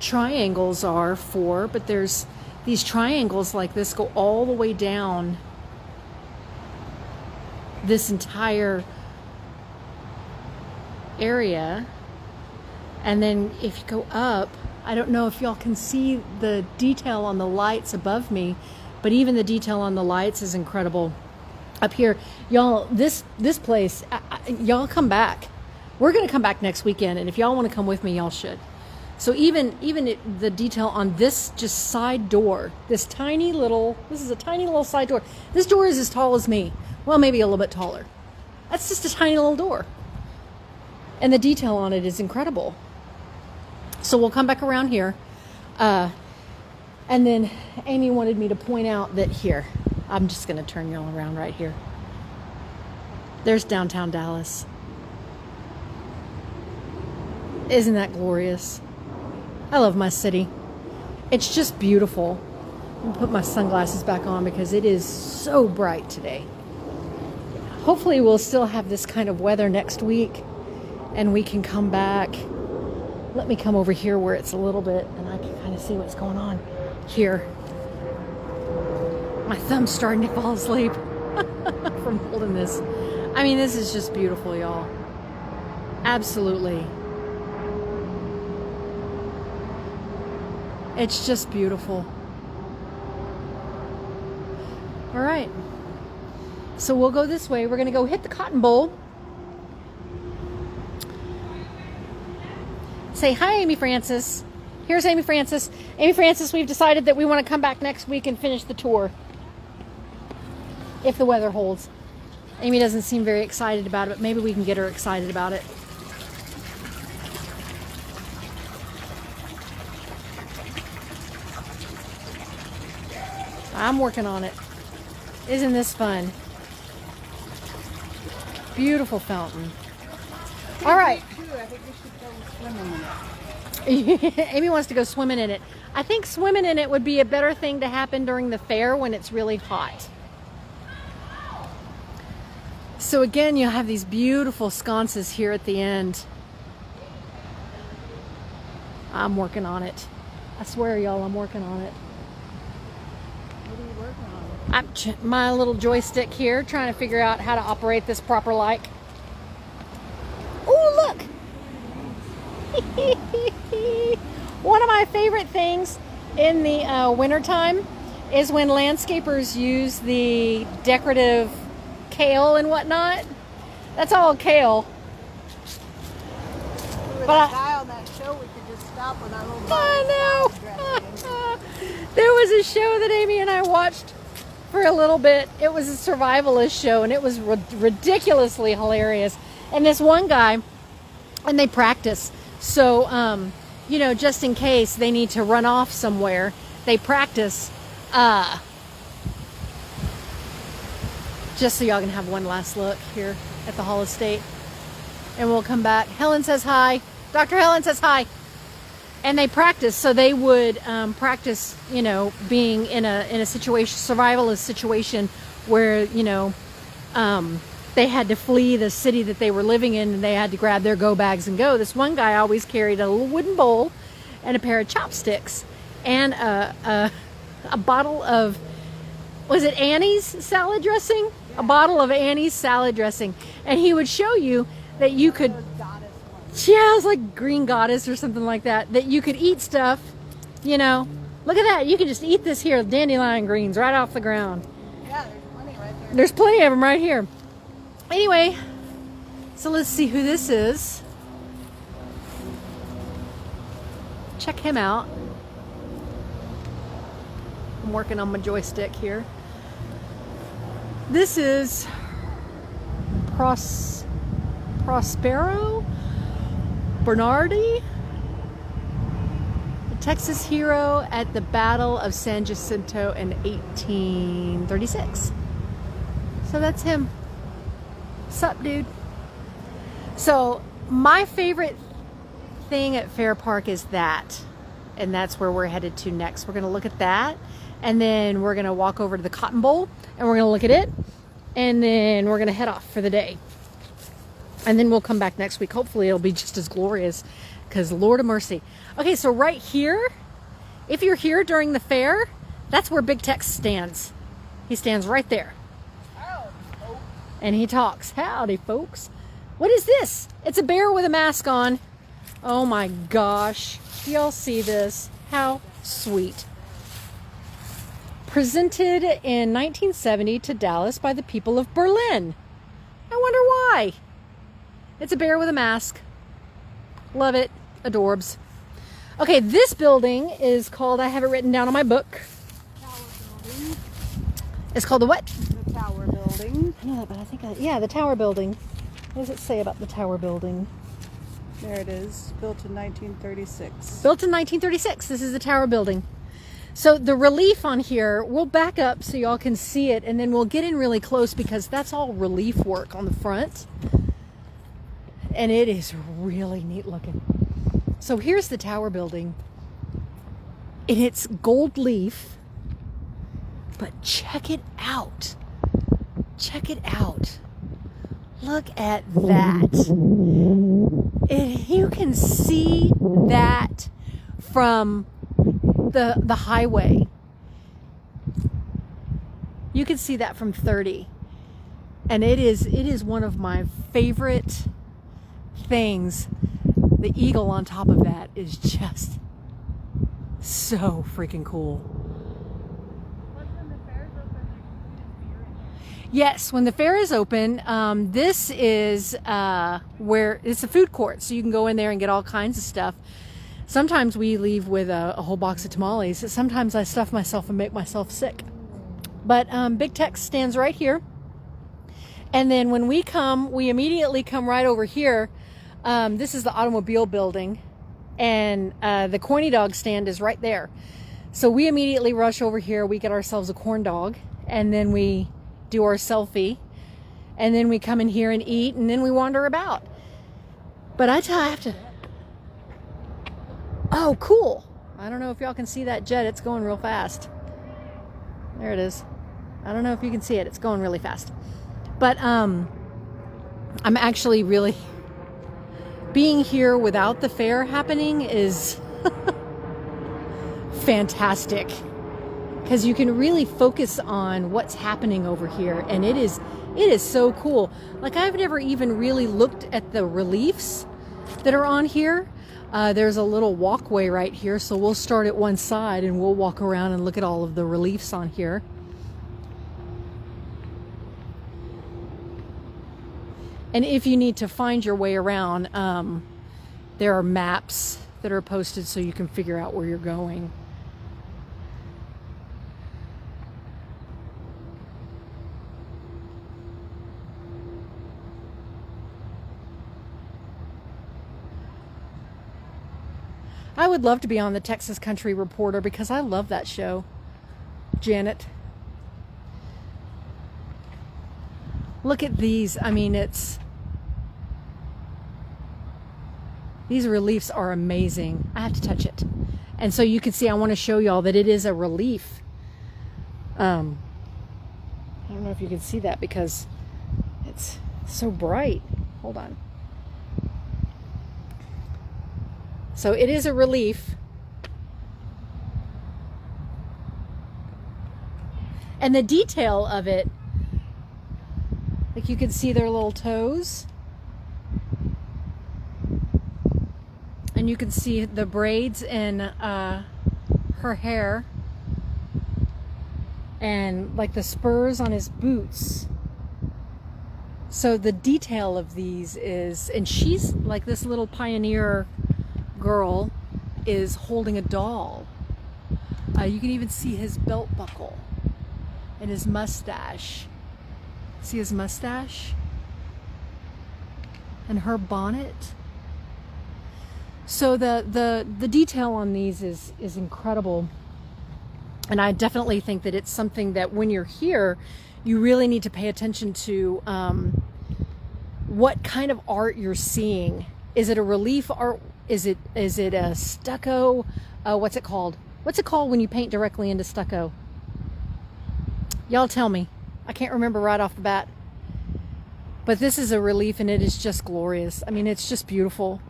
triangles are for, but there's these triangles like this go all the way down this entire area. And then if you go up, I don't know if y'all can see the detail on the lights above me, but even the detail on the lights is incredible up here. Y'all, this place, y'all come back. We're going to come back next weekend, and if y'all want to come with me, y'all should. So even the detail on this just side door, this is a tiny little side door. This door is as tall as me. Well, maybe a little bit taller. That's just a tiny little door. And the detail on it is incredible. So we'll come back around here. And then Amy wanted me to point out that here, I'm just going to turn you all around right here. There's downtown Dallas. Isn't that glorious? I love my city. It's just beautiful. I'm going to put my sunglasses back on because it is so bright today. Hopefully we'll still have this kind of weather next week and we can come back. Let me come over here where it's a little bit and I can kind of see what's going on here. My thumb's starting to fall asleep from holding this. I mean, this is just beautiful, y'all. Absolutely. It's just beautiful. All right. So we'll go this way. We're going to go hit the Cotton Bowl. Say hi, Amy Francis. Here's Amy Francis. Amy Francis, we've decided that we want to come back next week and finish the tour. If the weather holds. Amy doesn't seem very excited about it, but maybe we can get her excited about it. I'm working on it. Isn't this fun? Beautiful fountain. All right. I think we should go swimming in it. Amy wants to go swimming in it. I think swimming in it would be a better thing to happen during the fair when it's really hot. So again, you'll have these beautiful sconces here at the end. I'm working on it. I swear, y'all, I'm working on it. What are you working on? My little joystick here, trying to figure out how to operate this proper like. Oh, look! One of my favorite things in the wintertime is when landscapers use the decorative kale and whatnot. That's all kale. With But that guy on that show, we could just stop with our little I know. There was a show that Amy and I watched for a little bit. It was a survivalist show, and it was ridiculously hilarious. And this one guy, and they practice. So, you know, just in case they need to run off somewhere, they practice. Just so y'all can have one last look here at the Hall of State. And we'll come back. Helen says hi. Dr. Helen says hi. And they practice. So they would practice, you know, being in a situation, survivalist situation where, you know, they had to flee the city that they were living in and they had to grab their go bags and go. This one guy always carried a little wooden bowl and a pair of chopsticks and a bottle of, was it Annie's salad dressing? A bottle of Annie's salad dressing. And he would show you that you could, yeah, it was like Green Goddess or something like that, that you could eat stuff, you know. Look at that. You can just eat this here, dandelion greens, right off the ground. Yeah, there's plenty right there. There's plenty of them right here. Anyway, so let's see who this is. Check him out. I'm working on my joystick here. This is Prospero Bernardi, a Texas hero at the Battle of San Jacinto in 1836. So that's him. Sup, dude? So my favorite thing at Fair Park is that, and that's where we're headed to next. We're going to look at that, and then we're going to walk over to the Cotton Bowl, and we're going to look at it, and then we're going to head off for the day. And then we'll come back next week. Hopefully it'll be just as glorious, because Lord of mercy. Okay, so right here, if you're here during the fair, that's where Big Tex stands. He stands right there. And he talks. Howdy, folks. What is this? It's a bear with a mask on. Oh my gosh. Y'all see this? How sweet. Presented in 1970 to Dallas by the people of Berlin. I wonder why. It's a bear with a mask. Love it. Adorbs. Okay, this building is called, I have it written down on my book. Tower building. It's called the what? The Tower building. I know that, but I think, yeah, the Tower building. What does it say about the Tower building? There it is. Built in 1936. Built in 1936. This is the Tower building. So the relief on here, we'll back up so y'all can see it, and then we'll get in really close because that's all relief work on the front. And it is really neat looking. So here's the tower building. And it's gold leaf. But check it out. Check it out. Look at that. And you can see that from the highway. You can see that from 30. And it is one of my favorite things. The eagle on top of that is just so freaking cool. When the fair's open, Yes, when the fair is open, this is where it's a food court, so you can go in there and get all kinds of stuff. Sometimes we leave with a whole box of tamales. Sometimes I stuff myself and make myself sick. But Big Tex stands right here. And then when we come, we immediately come right over here. This is the automobile building. And the corny dog stand is right there. So we immediately rush over here. We get ourselves a corn dog. And then we do our selfie. And then we come in here and eat. And then we wander about. But I have to... Oh, cool. I don't know if y'all can see that jet. It's going real fast. There it is. I don't know if you can see it. It's going really fast. But I'm actually really... Being here without the fair happening is fantastic. Because you can really focus on what's happening over here. And it is so cool. Like, I've never even really looked at the reliefs that are on here. There's a little walkway right here, so we'll start at one side and we'll walk around and look at all of the reliefs on here. And if you need to find your way around, there are maps that are posted so you can figure out where you're going. I would love to be on the Texas Country Reporter because I love that show. Janet. Look at these. I mean, these reliefs are amazing. I have to touch it. And so you can see, I want to show y'all that it is a relief. I don't know if you can see that because it's so bright. Hold on. So it is a relief. And the detail of it, like you can see their little toes. And you can see the braids in her hair. And like the spurs on his boots. So the detail of these is, and she's like this little pioneer girl is holding a doll. You can even see his belt buckle and his mustache. See his mustache? And her bonnet. So the detail on these is incredible. And I definitely think that it's something that when you're here, you really need to pay attention to what kind of art you're seeing. Is it a relief art? Is it a stucco? What's it called? What's it called when you paint directly into stucco? Y'all tell me. I can't remember right off the bat. But this is a relief and it is just glorious. I mean, it's just beautiful.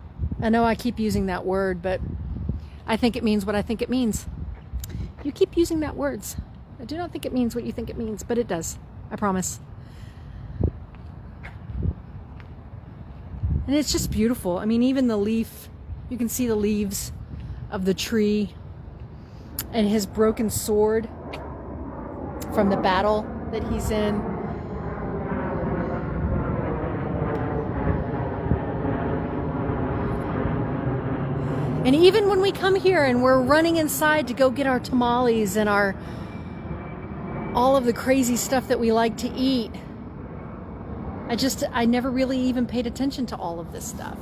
I know I keep using that word, but I think it means what I think it means. You keep using that words. I do not think it means what you think it means, but it does. I promise. And it's just beautiful. I mean, even the leaf, you can see the leaves of the tree and his broken sword from the battle that he's in. And even when we come here and we're running inside to go get our tamales and all of the crazy stuff that we like to eat, I never really even paid attention to all of this stuff.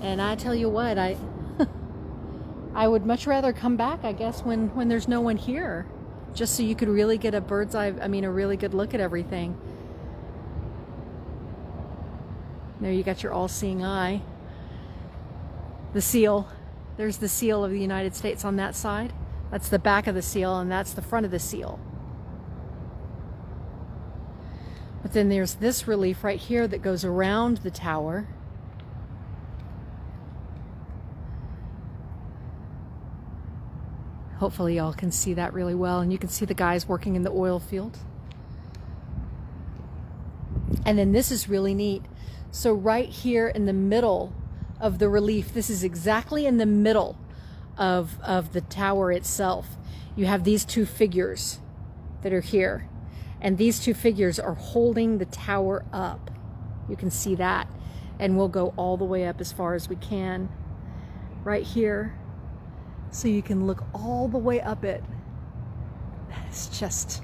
And I tell you what, I would much rather come back, I guess, when there's no one here, just so you could really get a bird's eye, I mean, a really good look at everything. There you got your all-seeing eye. The seal. There's the seal of the United States on that side. That's the back of the seal, and that's the front of the seal. But then there's this relief right here that goes around the tower. Hopefully y'all can see that really well, and you can see the guys working in the oil field. And then this is really neat. So right here in the middle of the relief, this is exactly in the middle of the tower itself. You have these two figures that are here. And these two figures are holding the tower up. You can see that. And we'll go all the way up as far as we can. Right here. So you can look all the way up it. It's just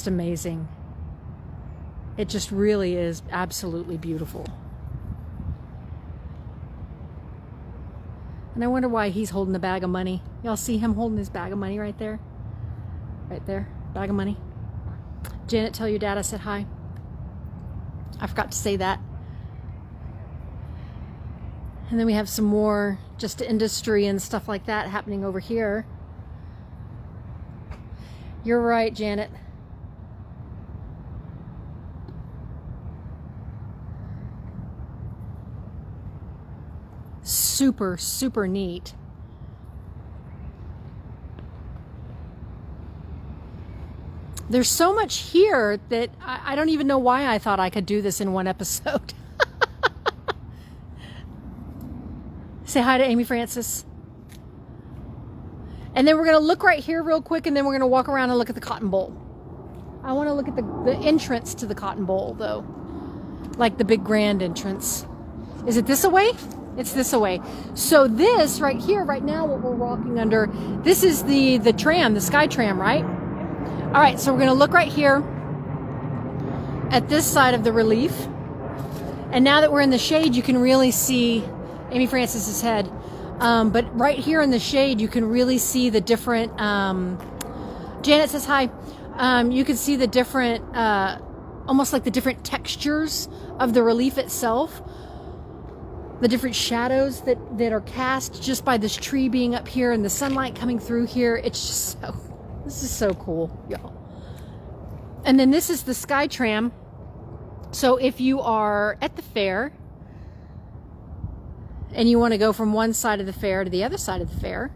amazing. It just really is absolutely beautiful. And I wonder why he's holding a bag of money. Y'all see him holding his bag of money right there? Right there, bag of money. Janet, tell your dad I said hi. I forgot to say that. And then we have some more just industry and stuff like that happening over here. You're right, Janet. Super, super neat. There's so much here that I don't even know why I thought I could do this in one episode. Say hi to Amy Francis. And then we're going to look right here real quick, and then we're going to walk around and look at the cotton bowl. I want to look at the entrance to the cotton bowl, though. Like the big grand entrance. Is it this away? It's this away. So this right here, right now, what we're walking under, this is the tram, the sky tram, right? All right, so we're going to look right here at this side of the relief. And now that we're in the shade, you can really see Amy Francis's head. But right here in the shade, you can really see the different, Janet says hi. You can see the different, almost like the different textures of the relief itself. The different shadows that are cast just by this tree being up here and the sunlight coming through here. It's just this is so cool, y'all. And then this is the sky tram. So if you are at the fair and you want to go from one side of the fair to the other side of the fair,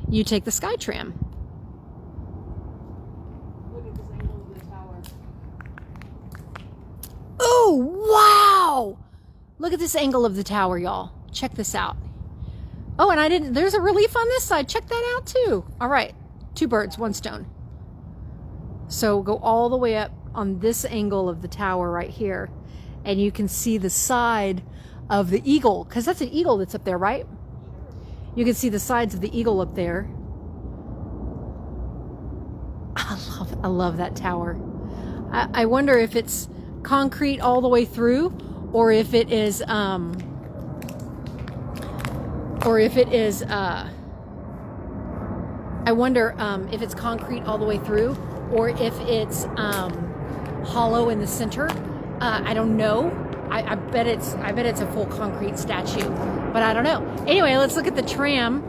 you take the sky tram. Look at this angle of the tower. Oh, wow! Look at this angle of the tower, y'all. Check this out. Oh, and there's a relief on this side. Check that out too. All right, 2 birds, 1 stone. So go all the way up on this angle of the tower right here, and you can see the side of the eagle, because that's an eagle that's up there, right? You can see the sides of the eagle up there. I love that tower. I wonder if it's concrete all the way through, or if it is I wonder if it's concrete all the way through, or if it's hollow in the center. I don't know. I bet it's a full concrete statue, but I don't know. Anyway, let's look at the tram.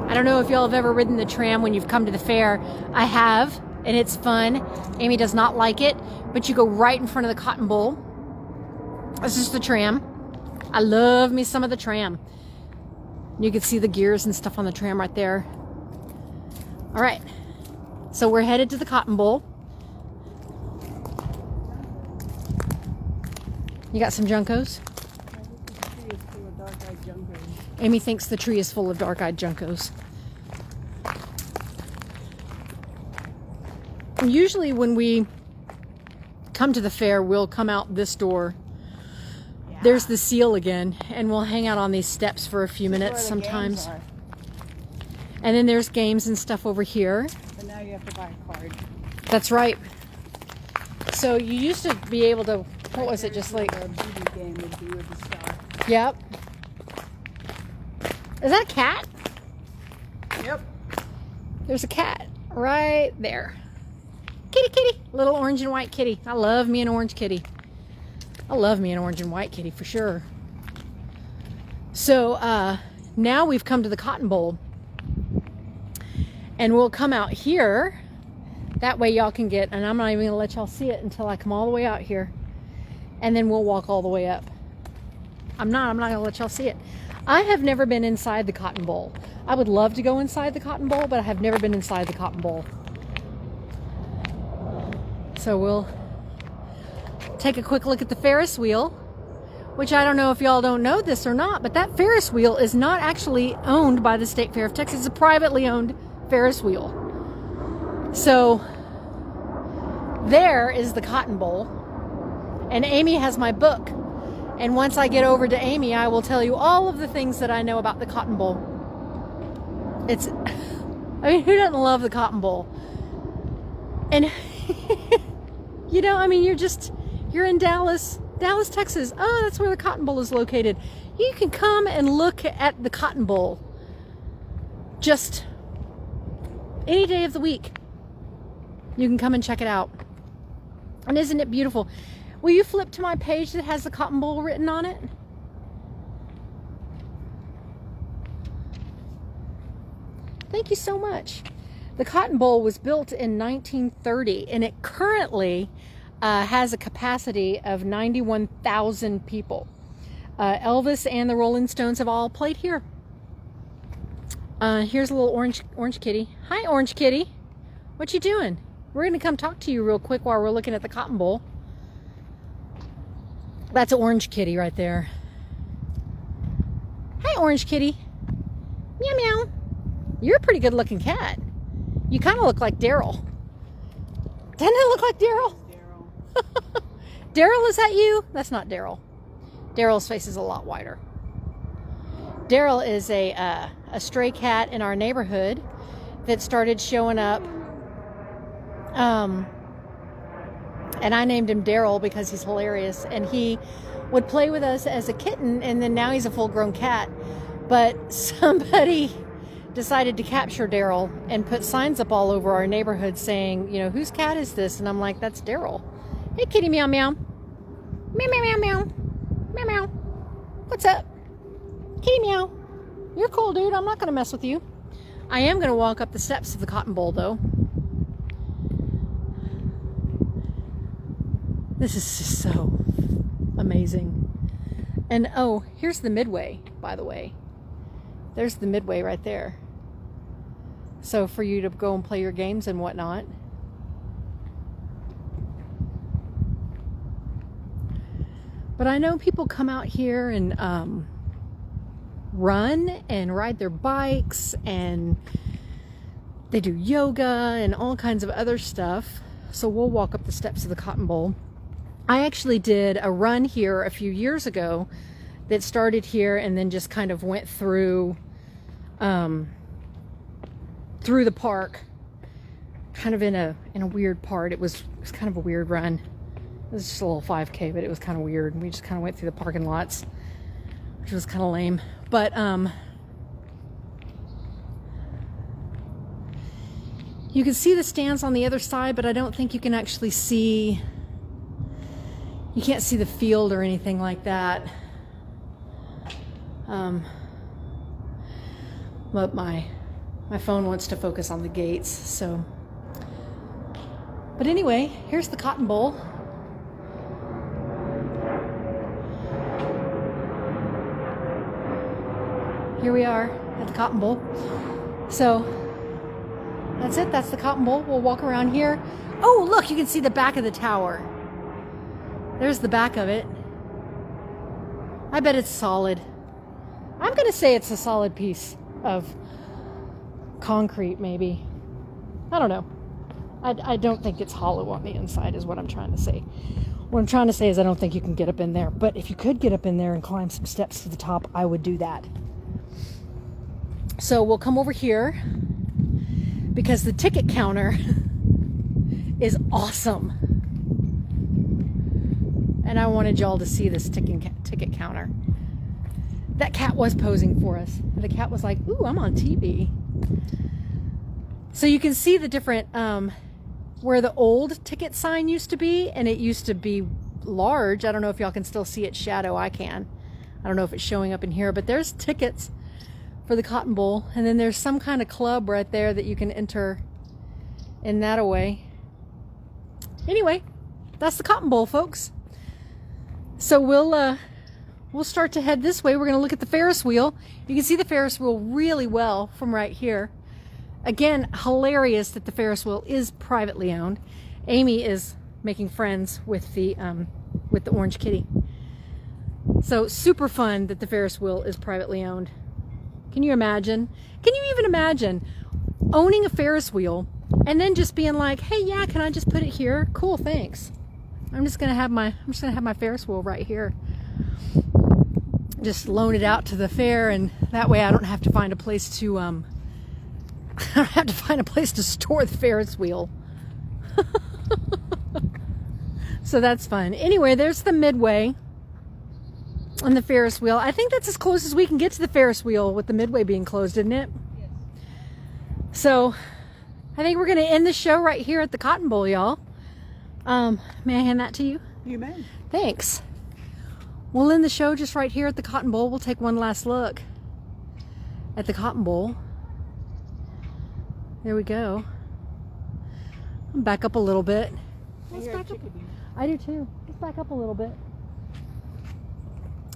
I don't know if y'all have ever ridden the tram when you've come to the fair. I have, and it's fun. Amy does not like it, but you go right in front of the cotton bowl. This is the tram. I love me some of the tram. You can see the gears and stuff on the tram right there. All right, so we're headed to the cotton bowl. You got some juncos? Amy thinks the tree is full of dark-eyed juncos. And usually when we come to the fair, we'll come out this door. Yeah. There's the seal again, and we'll hang out on these steps for a few minutes sometimes. And then there's games and stuff over here. But now you have to buy a card. That's right. So you used to be able to, what was it, just like... A beauty game would be with the star. Yep. Is that a cat? Yep. There's a cat right there. Kitty, kitty. Little orange and white kitty. I love me an orange kitty. I love me an orange and white kitty for sure. So now we've come to the cotton bowl. And we'll come out here. That way y'all can get, and I'm not even going to let y'all see it until I come all the way out here. And then we'll walk all the way up. I'm not going to let y'all see it. I have never been inside the cotton bowl. I would love to go inside the cotton bowl, but I have never been inside the cotton bowl. So we'll take a quick look at the Ferris wheel, which I don't know if y'all don't know this or not, but that Ferris wheel is not actually owned by the State Fair of Texas. It's a privately owned Ferris wheel. So there is the cotton bowl. And Amy has my book. And once I get over to Amy, I will tell you all of the things that I know about the cotton bowl. It's, I mean, who doesn't love the cotton bowl? And, you know, I mean, you're in Dallas, Texas. Oh, that's where the cotton bowl is located. You can come and look at the cotton bowl just any day of the week. You can come and check it out. And isn't it beautiful? Will you flip to my page that has the cotton bowl written on it? Thank you so much. The cotton bowl was built in 1930 and it currently has a capacity of 91,000 people. Elvis and the Rolling Stones have all played here. Here's a little orange kitty. Hi, orange kitty. What you doing? We're going to come talk to you real quick while we're looking at the cotton bowl. That's an orange kitty right there. Hi, orange kitty. Meow, meow. You're a pretty good looking cat. You kind of look like Daryl. Doesn't it look like Daryl? Daryl, is that you? That's not Daryl. Daryl's face is a lot wider. Daryl is a stray cat in our neighborhood that started showing up. And I named him Daryl because he's hilarious. And he would play with us as a kitten, and then now he's a full-grown cat. But somebody decided to capture Daryl and put signs up all over our neighborhood saying, you know, whose cat is this? And I'm like, that's Daryl. Hey, kitty, meow, meow. Meow, meow, meow, meow. Meow, meow. What's up? Kitty, meow. You're cool, dude. I'm not going to mess with you. I am going to walk up the steps of the cotton bowl, though. This is just so amazing. And oh, here's the midway, by the way. There's the midway right there. So for you to go and play your games and whatnot. But I know people come out here and run and ride their bikes, and they do yoga and all kinds of other stuff. So we'll walk up the steps of the cotton bowl. I actually did a run here a few years ago that started here and then just kind of went through the park, kind of in a weird part. It was kind of a weird run. It was just a little 5K, but it was kind of weird. We just kind of went through the parking lots, which was kind of lame. But you can see the stands on the other side, but I don't think you can actually see. You can't see the field or anything like that. But my phone wants to focus on the gates, so. But anyway, here's the cotton bowl. Here we are at the cotton bowl. So that's it. That's the cotton bowl. We'll walk around here. Oh, look, you can see the back of the tower. There's the back of it. I bet it's solid. I'm going to say it's a solid piece of concrete, maybe. I don't know. I don't think it's hollow on the inside is what I'm trying to say. What I'm trying to say is I don't think you can get up in there. But if you could get up in there and climb some steps to the top, I would do that. So we'll come over here because the ticket counter is awesome. And I wanted y'all to see this ticket counter. that cat was posing for us. The cat was like, ooh, I'm on TV. So you can see the different, where the old ticket sign used to be, and it used to be large. I don't know if y'all can still see its shadow. I can. I don't know if it's showing up in here, but there's tickets for the Cotton Bowl. And then there's some kind of club right there that you can enter in that way. Anyway, that's the Cotton Bowl, folks. So we'll start to head this way. We're going to look at the Ferris wheel. You can see the Ferris wheel really well from right here. Again, hilarious that the Ferris wheel is privately owned. Amy is making friends with the orange kitty. So super fun that the Ferris wheel is privately owned. Can you imagine? Can you even imagine owning a Ferris wheel and then just being like, hey, yeah, can I just put it here? Cool, thanks. I'm just gonna have my Ferris wheel right here. Just loan it out to the fair, and that way I don't have to find a place to I don't have to find a place to store the Ferris wheel. So that's fun. Anyway, there's the midway on the Ferris wheel. I think that's as close as we can get to the Ferris wheel with the midway being closed, isn't it? Yes. So I think we're going to end the show right here at the Cotton Bowl, y'all. May I hand that to you? You may. Thanks. We'll end the show just right here at the Cotton Bowl. We'll take one last look at the Cotton Bowl. There we go. I'm back up a little bit. Let's back up. I do too. Let's back up a little bit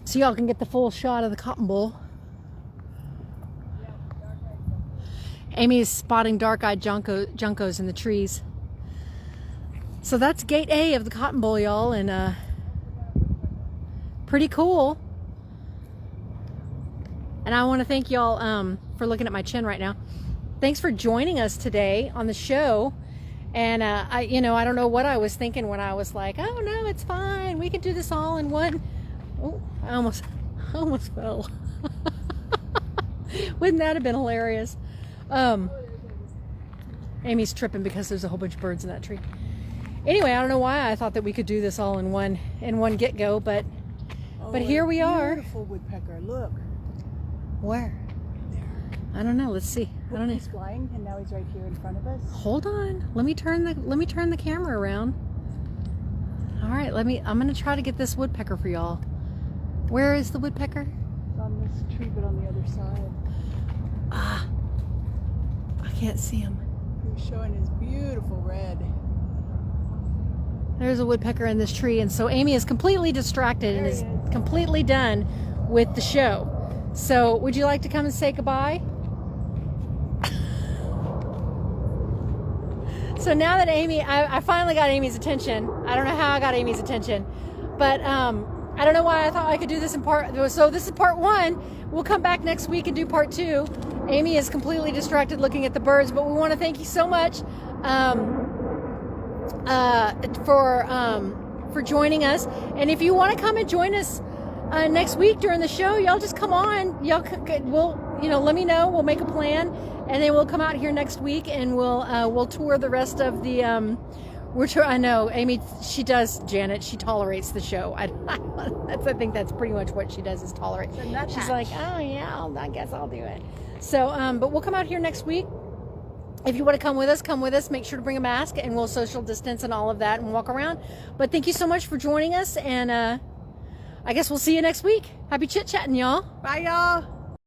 so y'all can get the full shot of the Cotton Bowl. Amy is spotting dark-eyed juncos in the trees. So that's gate A of the Cotton Bowl, y'all, and pretty cool. And I want to thank y'all for looking at my chin right now. Thanks for joining us today on the show. And I don't know what I was thinking when I was like, oh no, it's fine. We can do this all in one. Oh, I almost fell. Wouldn't that have been hilarious? Amy's tripping because there's a whole bunch of birds in that tree. Anyway, I don't know why I thought that we could do this all in one get-go, but here we are. Beautiful woodpecker. Look. Where? I don't know. Let's see. I don't know. He's flying, and now he's right here in front of us. Hold on. Let me turn the camera around. All right. I'm gonna try to get this woodpecker for y'all. Where is the woodpecker? It's on this tree, but on the other side. Ah, I can't see him. He's showing his beautiful red. There's a woodpecker in this tree, and so Amy is completely distracted and is completely done with the show. So, would you like to come and say goodbye? So now that I finally got Amy's attention. I don't know how I got Amy's attention, but I don't know why I thought I could do this in part. So this is part 1. We'll come back next week and do part 2. Amy is completely distracted looking at the birds, but we want to thank you so much for joining us. And if you want to come and join us next week during the show, y'all just come on. We'll let me know. We'll make a plan, and then we'll come out here next week and we'll tour the rest of the. I know Amy. She does. Janet. She tolerates the show. I think that's pretty much what she does is tolerate. She's like, oh yeah, I guess I'll do it. So, but we'll come out here next week. If you want to come with us, come with us. Make sure to bring a mask, and we'll social distance and all of that and walk around. But thank you so much for joining us, and I guess we'll see you next week. Happy chit-chatting, y'all. Bye, y'all.